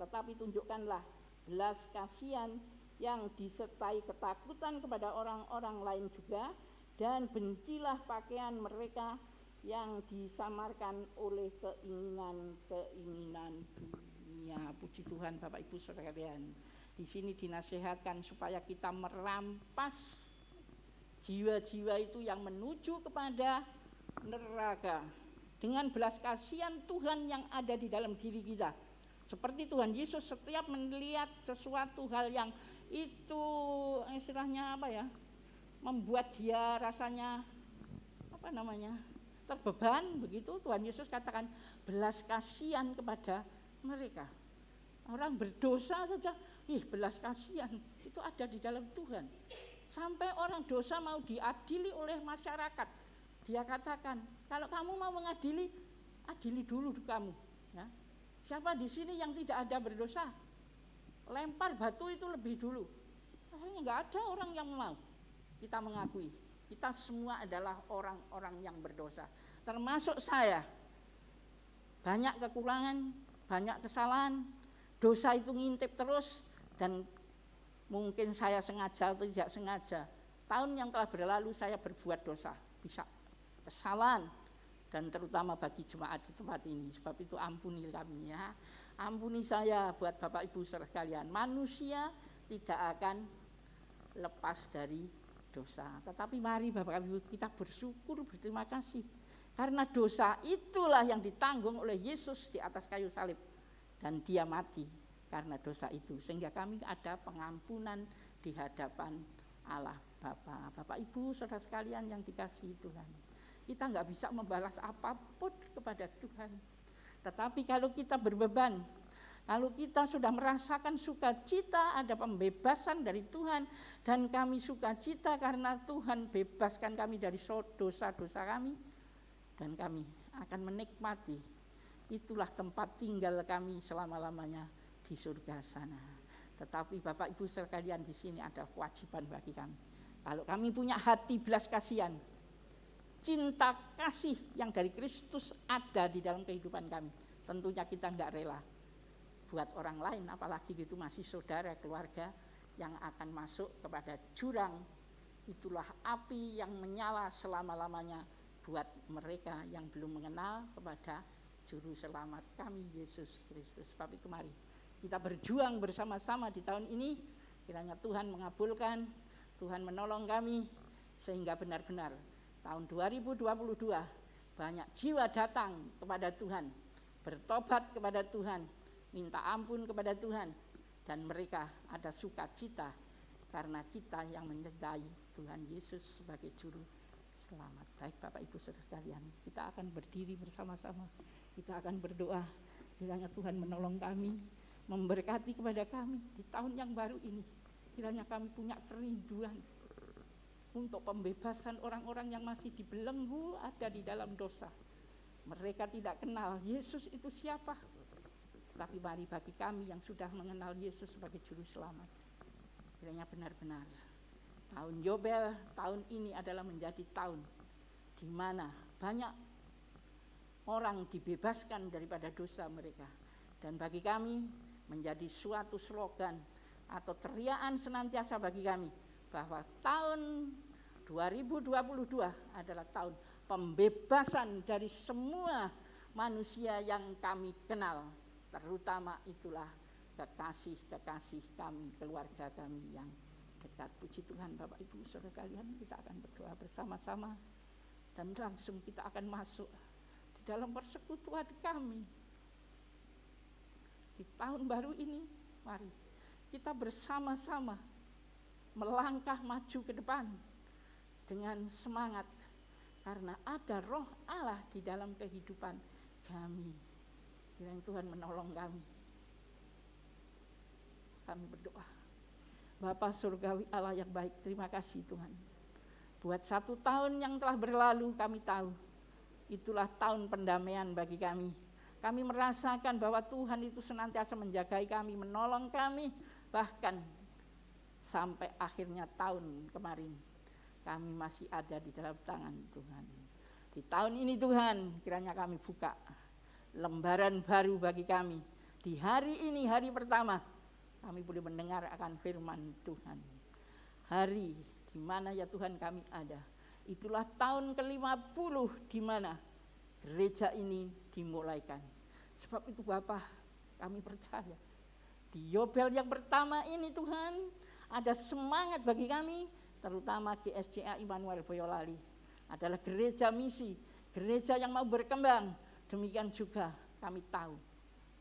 Tetapi tunjukkanlah belas kasihan yang disertai ketakutan kepada orang-orang lain juga, dan bencilah pakaian mereka yang disamarkan oleh keinginan dunia. Puji Tuhan Bapak Ibu Saudara sekalian. Di sini dinasihatkan supaya kita merampas jiwa-jiwa itu yang menuju kepada neraka dengan belas kasihan Tuhan yang ada di dalam diri kita. Seperti Tuhan Yesus setiap melihat sesuatu hal yang itu istilahnya membuat dia rasanya terbeban, begitu Tuhan Yesus katakan belas kasihan kepada mereka. Orang berdosa saja, belas kasihan itu ada di dalam Tuhan. Sampai orang dosa mau diadili oleh masyarakat, dia katakan, kalau kamu mau mengadili, adili dulu kamu. Ya. Siapa di sini yang tidak ada berdosa? Lempar batu itu lebih dulu. Akhirnya enggak ada orang yang mau. Kita mengakui, kita semua adalah orang-orang yang berdosa. Termasuk saya. Banyak kekurangan, banyak kesalahan. Dosa itu ngintip terus, dan mungkin saya sengaja atau tidak sengaja. Tahun yang telah berlalu saya berbuat dosa, bisa kesalahan, dan terutama bagi jemaat di tempat ini. Sebab itu ampuni kami ya. Ampuni saya buat Bapak Ibu saudara sekalian. Manusia tidak akan lepas dari dosa. Tetapi mari Bapak Ibu kita bersyukur, berterima kasih. Karena dosa itulah yang ditanggung oleh Yesus di atas kayu salib. Dan dia mati karena dosa itu. Sehingga kami ada pengampunan di hadapan Allah Bapa. Bapak Ibu saudara sekalian yang dikasihi Tuhan. Kita nggak bisa membalas apapun kepada Tuhan. Tetapi kalau kita berbeban, kalau kita sudah merasakan sukacita, ada pembebasan dari Tuhan, dan kami sukacita karena Tuhan bebaskan kami dari dosa-dosa kami, dan kami akan menikmati, itulah tempat tinggal kami selama-lamanya di surga sana. Tetapi Bapak Ibu sekalian di sini ada kewajiban bagi kami. Kalau kami punya hati belas kasihan, cinta kasih yang dari Kristus ada di dalam kehidupan kami, tentunya kita enggak rela buat orang lain, apalagi itu masih saudara, keluarga yang akan masuk kepada jurang. Itulah api yang menyala selama-lamanya buat mereka yang belum mengenal kepada Juru Selamat kami, Yesus Kristus. Sebab itu mari kita berjuang bersama-sama di tahun ini, kiranya Tuhan mengabulkan, Tuhan menolong kami, sehingga benar-benar tahun 2022 banyak jiwa datang kepada Tuhan, bertobat kepada Tuhan, minta ampun kepada Tuhan, dan mereka ada sukacita karena kita yang menyertai Tuhan Yesus sebagai Juru Selamat. Baik Bapak Ibu Saudara sekalian, kita akan berdiri bersama-sama, kita akan berdoa kiranya Tuhan menolong kami, memberkati kepada kami di tahun yang baru ini. Kiranya kami punya kerinduan untuk pembebasan orang-orang yang masih dibelenggu ada di dalam dosa. Mereka tidak kenal Yesus itu siapa. Tapi mari bagi kami yang sudah mengenal Yesus sebagai Juru Selamat, kiranya benar-benar tahun Yobel, tahun ini adalah menjadi tahun di mana banyak orang dibebaskan daripada dosa mereka. Dan bagi kami menjadi suatu slogan atau teriakan senantiasa bagi kami bahwa tahun 2022 adalah tahun pembebasan dari semua manusia yang kami kenal, terutama itulah kekasih-kekasih kami, keluarga kami yang dekat. Puji Tuhan Bapak Ibu Saudara kalian, kita akan berdoa bersama-sama dan langsung kita akan masuk di dalam persekutuan kami di tahun baru ini. Mari kita bersama-sama melangkah maju ke depan dengan semangat, karena ada roh Allah di dalam kehidupan kami. Kiranya Tuhan menolong kami. Kami berdoa. Bapa Surgawi Allah yang baik, terima kasih Tuhan. Buat 1 tahun yang telah berlalu, kami tahu itulah tahun pendamaian bagi kami. Kami merasakan bahwa Tuhan itu senantiasa menjagai kami, menolong kami, bahkan sampai akhirnya tahun kemarin kami masih ada di dalam tangan Tuhan. Di tahun ini Tuhan, kiranya kami buka lembaran baru bagi kami. Di hari ini, hari pertama, kami boleh mendengar akan firman Tuhan. Hari di mana ya Tuhan kami ada. Itulah tahun ke-50 di mana gereja ini dimulaikan. Sebab itu Bapak, kami percaya di Yobel yang pertama ini Tuhan, ada semangat bagi kami, terutama GSCA Immanuel Boyolali. Adalah gereja misi, gereja yang mau berkembang. Demikian juga kami tahu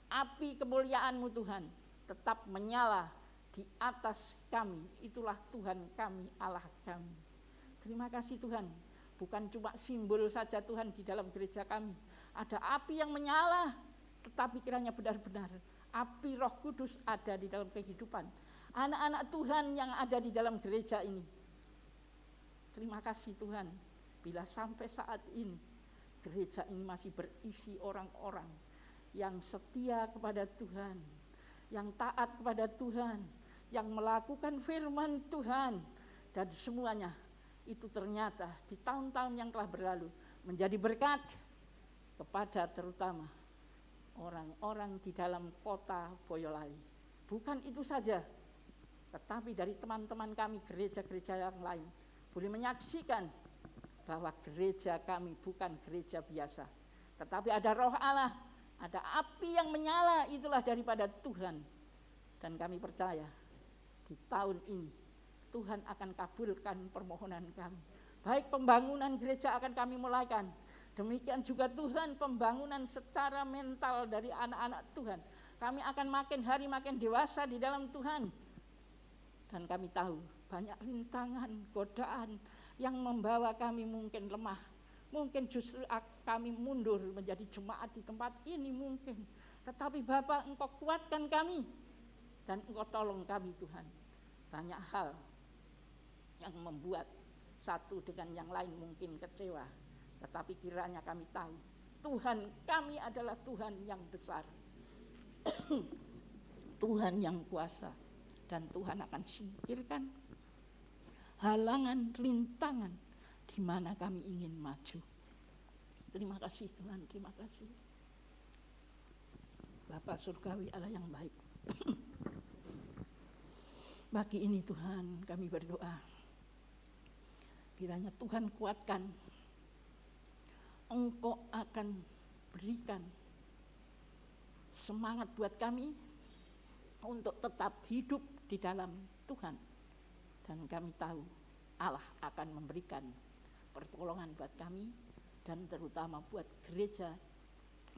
api kemuliaan-Mu Tuhan tetap menyala di atas kami. Itulah Tuhan kami, Allah kami. Terima kasih Tuhan. Bukan cuma simbol saja Tuhan di dalam gereja kami. Ada api yang menyala, tetapi kiranya benar-benar api Roh Kudus ada di dalam kehidupan anak-anak Tuhan yang ada di dalam gereja ini. Terima kasih Tuhan, bila sampai saat ini gereja ini masih berisi orang-orang yang setia kepada Tuhan, yang taat kepada Tuhan, yang melakukan firman Tuhan, dan semuanya itu ternyata di tahun-tahun yang telah berlalu menjadi berkat kepada terutama orang-orang di dalam kota Boyolali. Bukan itu saja, tetapi dari teman-teman kami gereja-gereja yang lain boleh menyaksikan bahwa gereja kami bukan gereja biasa, tetapi ada roh Allah, ada api yang menyala, itulah daripada Tuhan. Dan kami percaya di tahun ini Tuhan akan kabulkan permohonan kami. Baik pembangunan gereja akan kami mulaikan, demikian juga Tuhan pembangunan secara mental dari anak-anak Tuhan. Kami akan makin hari makin dewasa di dalam Tuhan. Dan kami tahu banyak rintangan, godaan yang membawa kami mungkin lemah. Mungkin justru kami mundur menjadi jemaat di tempat ini mungkin. Tetapi Bapa, Engkau kuatkan kami dan Engkau tolong kami Tuhan. Banyak hal yang membuat satu dengan yang lain mungkin kecewa. Tetapi kiranya kami tahu Tuhan kami adalah Tuhan yang besar. Tuhan yang kuasa. Dan Tuhan akan singkirkan halangan, rintangan di mana kami ingin maju. Terima kasih Tuhan, terima kasih. Bapa surgawi, Allah yang baik. Pagi ini Tuhan kami berdoa, kiranya Tuhan kuatkan, Engkau akan berikan semangat buat kami untuk tetap hidup di dalam Tuhan. Dan kami tahu Allah akan memberikan pertolongan buat kami dan terutama buat gereja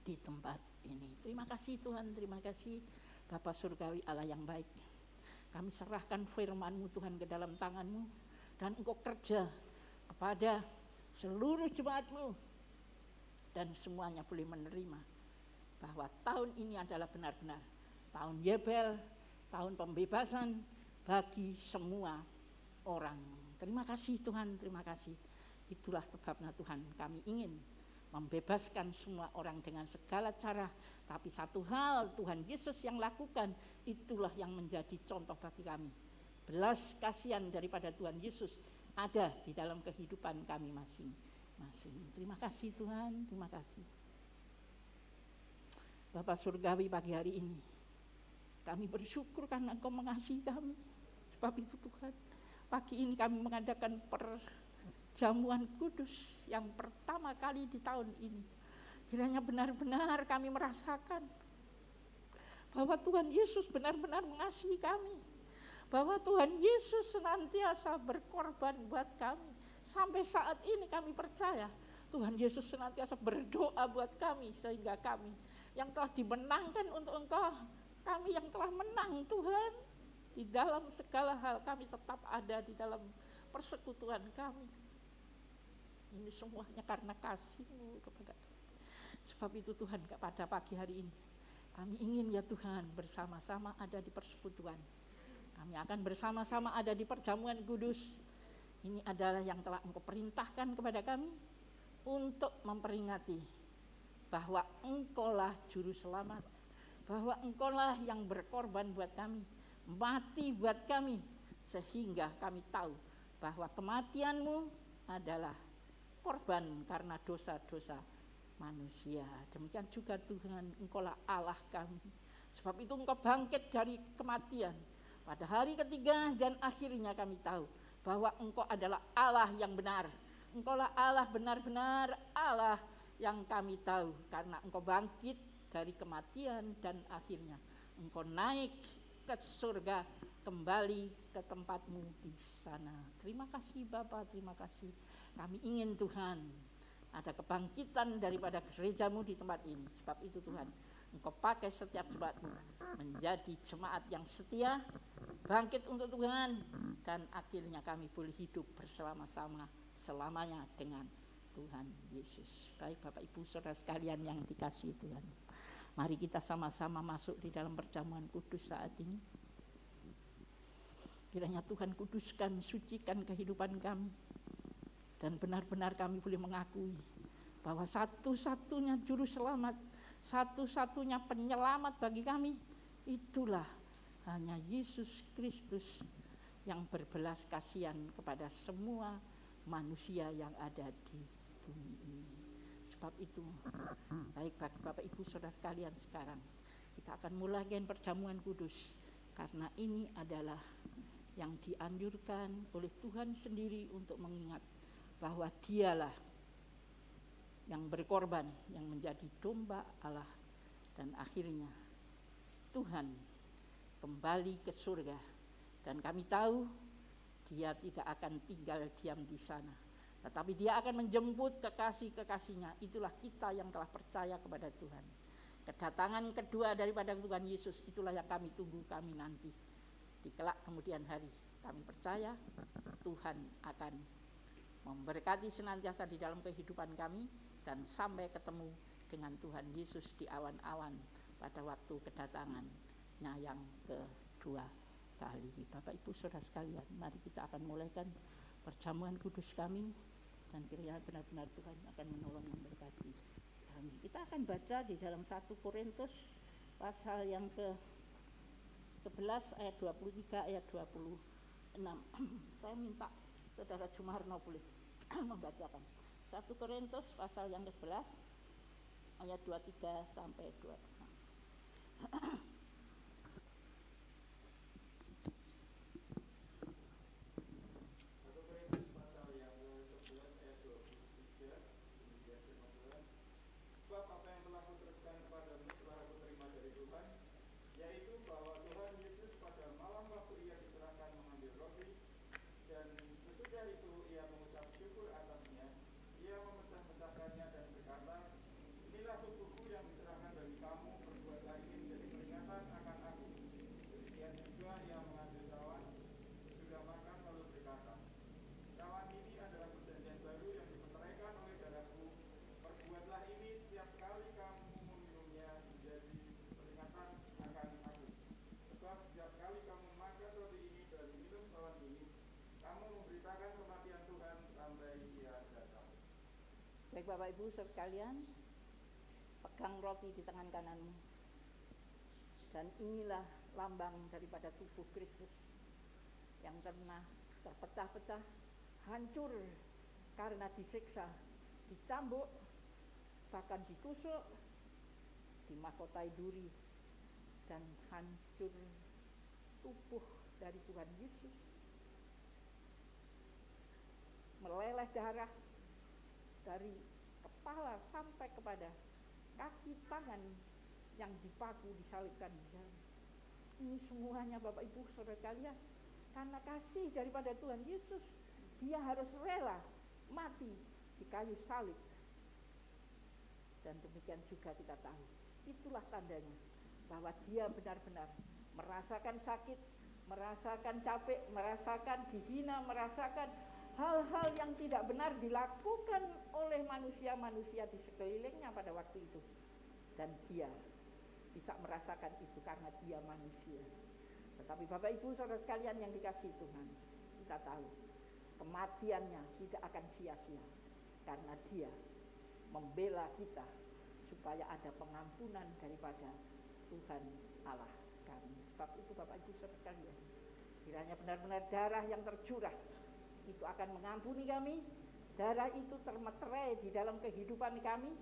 di tempat ini. Terima kasih Tuhan, terima kasih Bapa surgawi, Allah yang baik. Kami serahkan firman-Mu Tuhan ke dalam tangan-Mu dan Engkau kerja kepada seluruh jemaat-Mu dan semuanya boleh menerima bahwa tahun ini adalah benar-benar tahun Yebel, tahun pembebasan bagi semua orang. Terima kasih Tuhan, terima kasih. Itulah sebabnya Tuhan kami ingin membebaskan semua orang dengan segala cara. Tapi satu hal Tuhan Yesus yang lakukan, itulah yang menjadi contoh bagi kami. Belas kasihan daripada Tuhan Yesus ada di dalam kehidupan kami masing-masing. Terima kasih Tuhan, terima kasih. Bapak surgawi, pagi hari ini kami bersyukur karena Engkau mengasihi kami. Sebab itu Tuhan, pagi ini kami mengadakan perjamuan kudus yang pertama kali di tahun ini. Kiranya benar-benar kami merasakan bahwa Tuhan Yesus benar-benar mengasihi kami. Bahwa Tuhan Yesus senantiasa berkorban buat kami. Sampai saat ini kami percaya Tuhan Yesus senantiasa berdoa buat kami. Sehingga kami yang telah dimenangkan untuk Engkau, kami yang telah menang Tuhan, di dalam segala hal kami tetap ada di dalam persekutuan kami. Ini semuanya karena kasih-Mu kepada kami. Sebab itu Tuhan, pada pagi hari ini kami ingin ya Tuhan bersama-sama ada di persekutuan. Kami akan bersama-sama ada di perjamuan kudus. Ini adalah yang telah Engkau perintahkan kepada kami untuk memperingati bahwa Engkaulah juru selamat, bahwa Engkaulah yang berkorban buat kami, mati buat kami, sehingga kami tahu bahwa kematian-Mu adalah korban karena dosa-dosa manusia. Demikian juga Tuhan, Engkaulah Allah kami. Sebab itu Engkau bangkit dari kematian pada hari ketiga dan akhirnya kami tahu bahwa Engkau adalah Allah yang benar. Engkaulah Allah benar-benar Allah yang kami tahu karena Engkau bangkit dari kematian dan akhirnya Engkau naik ke surga, kembali ke tempat-Mu di sana. Terima kasih Bapa, terima kasih. Kami ingin Tuhan ada kebangkitan daripada gereja-Mu di tempat ini. Sebab itu Tuhan, Engkau pakai setiap jemaat-Mu menjadi jemaat yang setia, bangkit untuk Tuhan, dan akhirnya kami boleh hidup bersama-sama selamanya dengan Tuhan Yesus. Baik Bapak Ibu Saudara sekalian yang dikasihi Tuhan, mari kita sama-sama masuk di dalam perjamuan kudus saat ini. Kiranya Tuhan kuduskan, sucikan kehidupan kami, dan benar-benar kami boleh mengakui bahwa satu-satunya juru selamat, satu-satunya penyelamat bagi kami, itulah hanya Yesus Kristus yang berbelas kasihan kepada semua manusia yang ada di bumi ini. Sebab itu, baik bagi Bapak Ibu Saudara sekalian, sekarang kita akan mulaikan perjamuan kudus, karena ini adalah yang dianjurkan oleh Tuhan sendiri untuk mengingat bahwa Dialah yang berkorban, yang menjadi domba Allah, dan akhirnya Tuhan kembali ke surga. Dan kami tahu Dia tidak akan tinggal diam di sana, tetapi dia akan menjemput kekasih-kekasihnya. Itulah kita yang telah percaya kepada Tuhan. Kedatangan kedua daripada Tuhan Yesus itulah yang kami tunggu, kami nanti di kelak kemudian hari. Kami percaya Tuhan akan memberkati senantiasa di dalam kehidupan kami, dan sampai ketemu dengan Tuhan Yesus di awan-awan pada waktu kedatangannya yang kedua kali. Bapak Ibu Saudara sekalian, mari kita akan mulaikan perjamuan kudus kami, dan kiranya benar-benar Tuhan akan menolong memberkati kami. Kita akan baca di dalam 1 Korintus pasal yang ke-11 ayat 23 ayat 26. Saya minta Saudara Jumarno boleh membacakan 1 Korintus pasal yang ke-11 ayat 23 sampai 26. Baik Bapak Ibu sekalian, pegang roti di tangan kananmu, dan inilah lambang daripada tubuh Kristus yang pernah terpecah-pecah, hancur karena disiksa, dicambuk, bahkan ditusuk, dimahkotai duri, dan hancur tubuh dari Tuhan Yesus, meleleh darah dari kepala sampai kepada kaki tangan yang dipaku, disalibkan di sana. Ini semuanya Bapak Ibu Saudara sekalian, karena kasih daripada Tuhan Yesus, dia harus rela mati di kayu salib. Dan demikian juga kita tahu, itulah tandanya bahwa dia benar-benar merasakan sakit, merasakan capek, merasakan dihina, merasakan hal-hal yang tidak benar dilakukan oleh manusia-manusia di sekelilingnya pada waktu itu. Dan dia bisa merasakan itu karena dia manusia. Tetapi Bapak Ibu Saudara sekalian yang dikasihi Tuhan, kita tahu kematiannya tidak akan sia-sia, karena dia membela kita supaya ada pengampunan daripada Tuhan Allah kami. Sebab itu Bapak Ibu Saudara sekalian, kiranya benar-benar darah yang tercurah itu akan mengampuni kami. Darah itu termeterai di dalam kehidupan kami,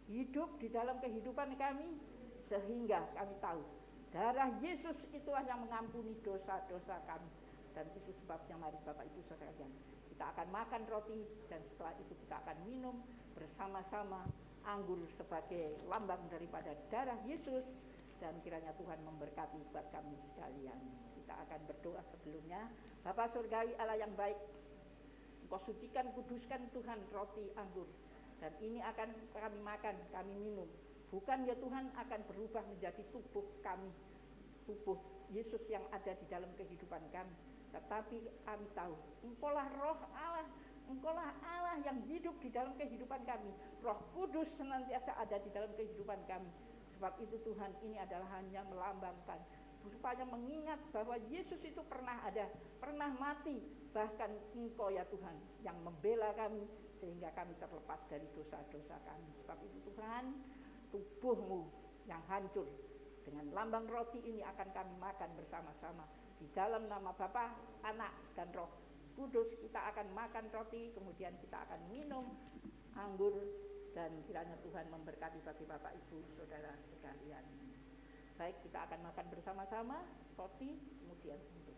hidup di dalam kehidupan kami, sehingga kami tahu darah Yesus itulah yang mengampuni dosa-dosa kami. Dan itu sebabnya mari Bapak Ibu Saudara sekalian, kita akan makan roti, dan setelah itu kita akan minum bersama-sama anggur sebagai lambang daripada darah Yesus. Dan kiranya Tuhan memberkati buat kami sekalian. Kita akan berdoa sebelumnya. Bapa surgawi Allah yang baik, Engkau sucikan, kuduskan Tuhan roti anggur, dan ini akan kami makan, kami minum. Bukan ya Tuhan akan berubah menjadi tubuh kami, tubuh Yesus yang ada di dalam kehidupan kami. Tetapi kami tahu Engkaulah roh Allah, Engkaulah Allah yang hidup di dalam kehidupan kami. Roh Kudus senantiasa ada di dalam kehidupan kami. Sebab itu Tuhan, ini adalah hanya melambangkan, supaya mengingat bahwa Yesus itu pernah ada, pernah mati. Bahkan Engkau ya Tuhan yang membela kami, sehingga kami terlepas dari dosa-dosa kami. Sebab itu Tuhan, tubuh-Mu yang hancur dengan lambang roti ini akan kami makan bersama-sama. Di dalam nama Bapa, Anak, dan Roh Kudus kita akan makan roti, kemudian kita akan minum anggur. Dan kiranya Tuhan memberkati bagi Bapak Ibu Saudara sekalian. Baik, kita akan makan bersama-sama roti, kemudian duduk.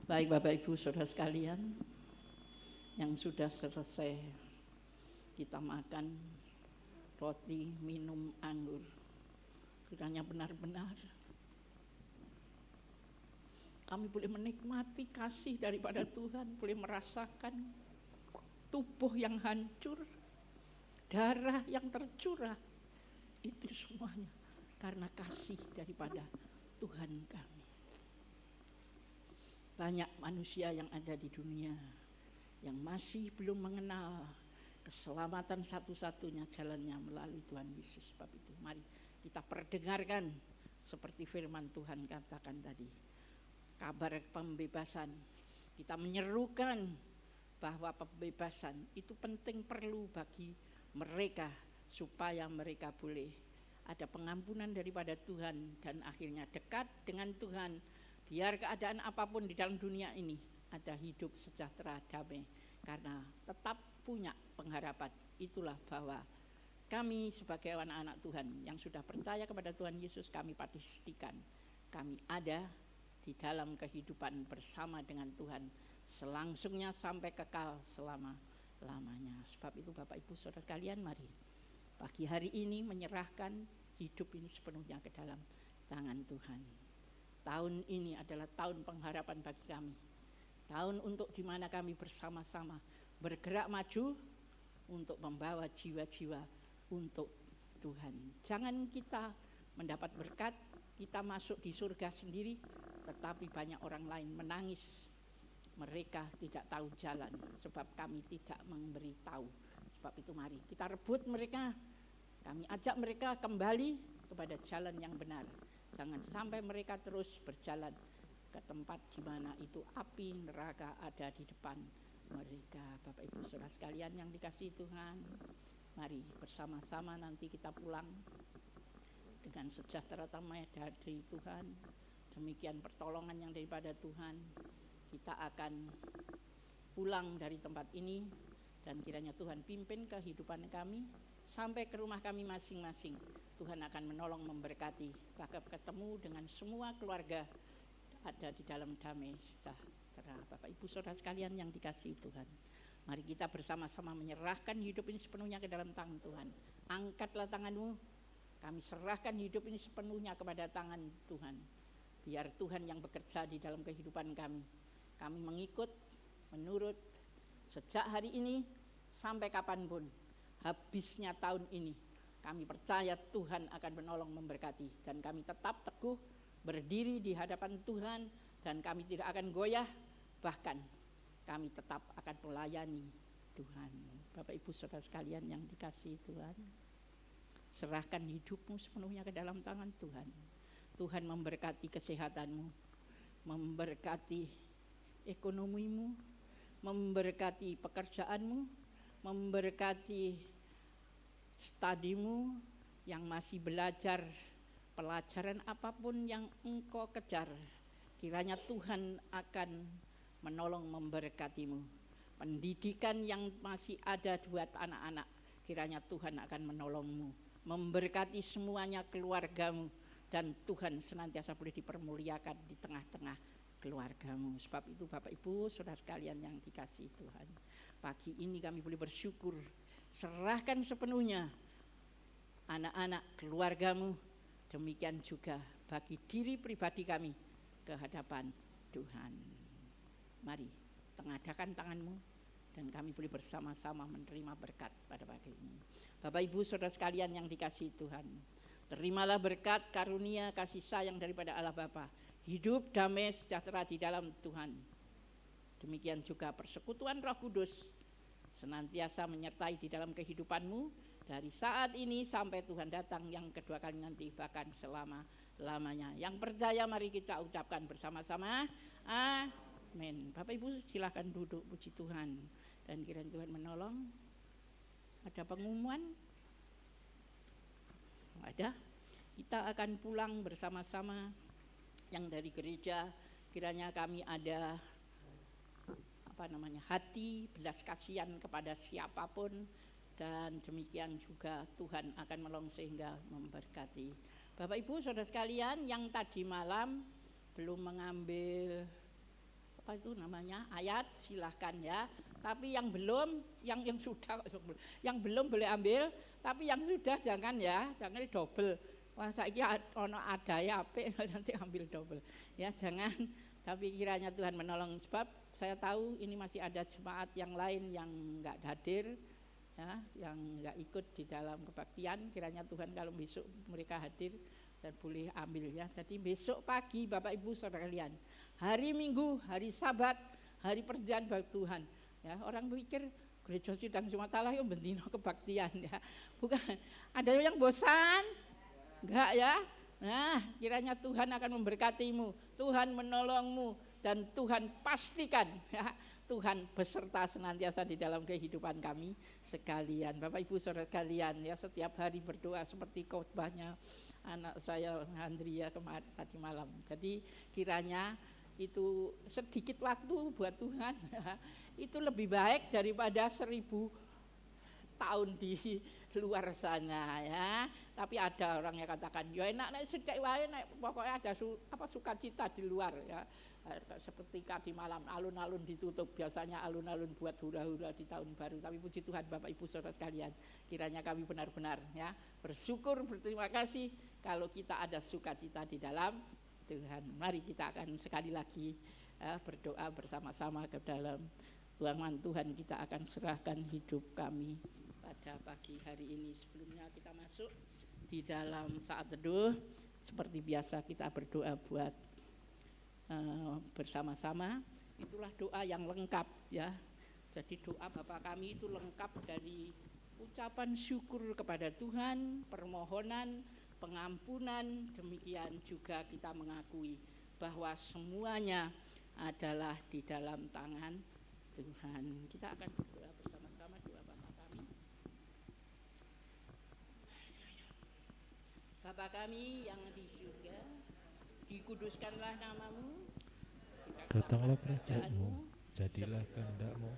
Baik Bapak Ibu Saudara sekalian, yang sudah selesai kita makan roti, minum anggur, kiranya benar-benar kami boleh menikmati kasih daripada Tuhan, boleh merasakan tubuh yang hancur, darah yang tercurah, itu semuanya karena kasih daripada Tuhan kami. Banyak manusia yang ada di dunia yang masih belum mengenal keselamatan satu-satunya jalannya melalui Tuhan Yesus. Sebab itu mari kita perdengarkan seperti firman Tuhan katakan tadi, kabar pembebasan. Kita menyerukan bahwa pembebasan itu penting, perlu bagi mereka supaya mereka boleh ada pengampunan daripada Tuhan dan akhirnya dekat dengan Tuhan. Biar keadaan apapun di dalam dunia ini ada hidup sejahtera, damai, karena tetap punya pengharapan. Itulah bahwa kami sebagai anak-anak Tuhan yang sudah percaya kepada Tuhan Yesus, kami pastikan kami ada di dalam kehidupan bersama dengan Tuhan selangsungnya sampai kekal selama-lamanya. Sebab itu Bapak Ibu Saudara sekalian, mari pagi hari ini menyerahkan hidup ini sepenuhnya ke dalam tangan Tuhan. Tahun ini adalah tahun pengharapan bagi kami. Tahun untuk di mana kami bersama-sama bergerak maju untuk membawa jiwa-jiwa untuk Tuhan. Jangan kita mendapat berkat, kita masuk di surga sendiri, tetapi banyak orang lain menangis. Mereka tidak tahu jalan sebab kami tidak memberi tahu. Sebab itu mari kita rebut mereka, kami ajak mereka kembali kepada jalan yang benar. Jangan sampai mereka terus berjalan ke tempat di mana itu api neraka ada di depan mereka. Bapak Ibu Saudara sekalian yang dikasihi Tuhan, mari bersama-sama nanti kita pulang dengan sejahtera damai dari Tuhan. Demikian pertolongan yang daripada Tuhan. Kita akan pulang dari tempat ini dan kiranya Tuhan pimpin kehidupan kami sampai ke rumah kami masing-masing. Tuhan akan menolong, memberkati, bahkan ketemu dengan semua keluarga ada di dalam damai sejahtera. Bapak Ibu Saudara sekalian yang dikasihi Tuhan, mari kita bersama-sama menyerahkan hidup ini sepenuhnya ke dalam tangan Tuhan. Angkatlah tanganmu, kami serahkan hidup ini sepenuhnya kepada tangan Tuhan. Biar Tuhan yang bekerja di dalam kehidupan kami. Kami mengikut, menurut sejak hari ini sampai kapanpun habisnya tahun ini. Kami percaya Tuhan akan menolong, memberkati, dan kami tetap teguh berdiri di hadapan Tuhan dan kami tidak akan goyah, bahkan kami tetap akan melayani Tuhan. Bapak Ibu Saudara sekalian yang dikasihi Tuhan, serahkan hidupmu sepenuhnya ke dalam tangan Tuhan. Tuhan memberkati kesehatanmu, memberkati ekonomimu, memberkati pekerjaanmu, memberkati studimu yang masih belajar, pelajaran apapun yang engkau kejar, kiranya Tuhan akan menolong, memberkatimu. Pendidikan yang masih ada buat anak-anak, kiranya Tuhan akan menolongmu, memberkati semuanya keluargamu, dan Tuhan senantiasa boleh dipermuliakan di tengah-tengah keluargamu. Sebab itu Bapak Ibu Saudara sekalian yang dikasihi Tuhan, pagi ini kami boleh bersyukur. Serahkan sepenuhnya anak-anak keluargamu, demikian juga bagi diri pribadi kami ke hadapan Tuhan. Mari tengadakan tanganmu dan kami boleh bersama-sama menerima berkat pada pagi ini. Bapak Ibu Saudara sekalian yang dikasihi Tuhan, terimalah berkat karunia kasih sayang daripada Allah Bapa, hidup damai sejahtera di dalam Tuhan. Demikian juga persekutuan Roh Kudus senantiasa menyertai di dalam kehidupanmu dari saat ini sampai Tuhan datang yang kedua kali nanti, bahkan selama-lamanya. Yang percaya mari kita ucapkan bersama-sama, amin. Bapak Ibu silakan duduk, puji Tuhan, dan kiranya Tuhan menolong. Ada pengumuman? Ada. Kita akan pulang bersama-sama. Yang dari gereja kiranya kami ada hati belas kasihan kepada siapapun, dan demikian juga Tuhan akan menolong sehingga memberkati. Bapak Ibu Saudara sekalian yang tadi malam belum mengambil apa itu namanya ayat, silahkan ya. Tapi yang belum, yang sudah, yang belum boleh ambil, tapi yang sudah jangan ya, jangan double. Wah saiki ono ada ya apik nanti ambil double. Ya jangan, tapi kiranya Tuhan menolong sebab saya tahu ini masih ada jemaat yang lain yang enggak hadir ya, yang enggak ikut di dalam kebaktian. Kiranya Tuhan kalau besok mereka hadir dan boleh ambil ya. Jadi besok pagi Bapak Ibu Saudara kalian, hari Minggu, hari Sabat, hari perjanjian bagi Tuhan. Ya, orang pikir gereja sidang Sumatera yang bendino kebaktian ya. Bukan. Ada yang bosan? Enggak ya. Nah, kiranya Tuhan akan memberkatimu, Tuhan menolongmu dan Tuhan pastikan ya, Tuhan beserta senantiasa di dalam kehidupan kami sekalian. Bapak Ibu Saudara sekalian ya, setiap hari berdoa seperti khotbahnya anak saya Andrea kemarin tadi malam. Jadi kiranya itu sedikit waktu buat Tuhan ya, itu lebih baik daripada 1000 tahun di luar sana ya. Tapi ada orang yang katakan ya enak nek sithik wae nek pokoknya ada sukacita di luar ya. Seperti tadi malam alun-alun ditutup, biasanya alun-alun buat hura-hura di tahun baru. Tapi puji Tuhan Bapak Ibu Saudara sekalian, kiranya kami benar-benar ya bersyukur, berterima kasih kalau kita ada sukacita di dalam Tuhan. Mari kita akan sekali lagi berdoa bersama-sama ke dalam firman Tuhan. Kita akan serahkan hidup kami pada pagi hari ini. Sebelumnya kita masuk di dalam saat teduh, seperti biasa kita berdoa buat bersama-sama. Itulah doa yang lengkap ya. Jadi doa Bapa kami itu lengkap dari ucapan syukur kepada Tuhan, permohonan, pengampunan, demikian juga kita mengakui bahwa semuanya adalah di dalam tangan Tuhan. Kita akan berdoa bersama-sama doa Bapa kami. Bapa kami yang di surga, dikuduskanlah namamu, datanglah kerajaan-Mu, jadilah kehendak-Mu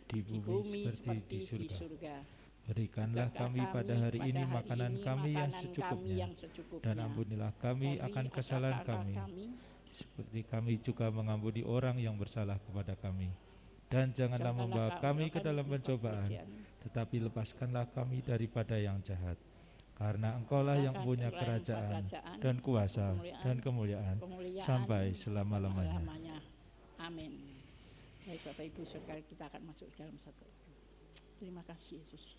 di bumi seperti di surga. Berikanlah kami pada hari ini makanan kami yang secukupnya, dan ampunilah kami akan kesalahan kami, seperti kami juga mengampuni orang yang bersalah kepada kami. Dan janganlah membawa kami ke dalam pencobaan, tetapi lepaskanlah kami daripada yang jahat. Karena Engkaulah yang punya kerajaan dan kuasa dan kemuliaan sampai selama-lamanya. Amin. Baik Bapak Ibu Saudara, kita akan masuk dalam satu. Terima kasih Yesus.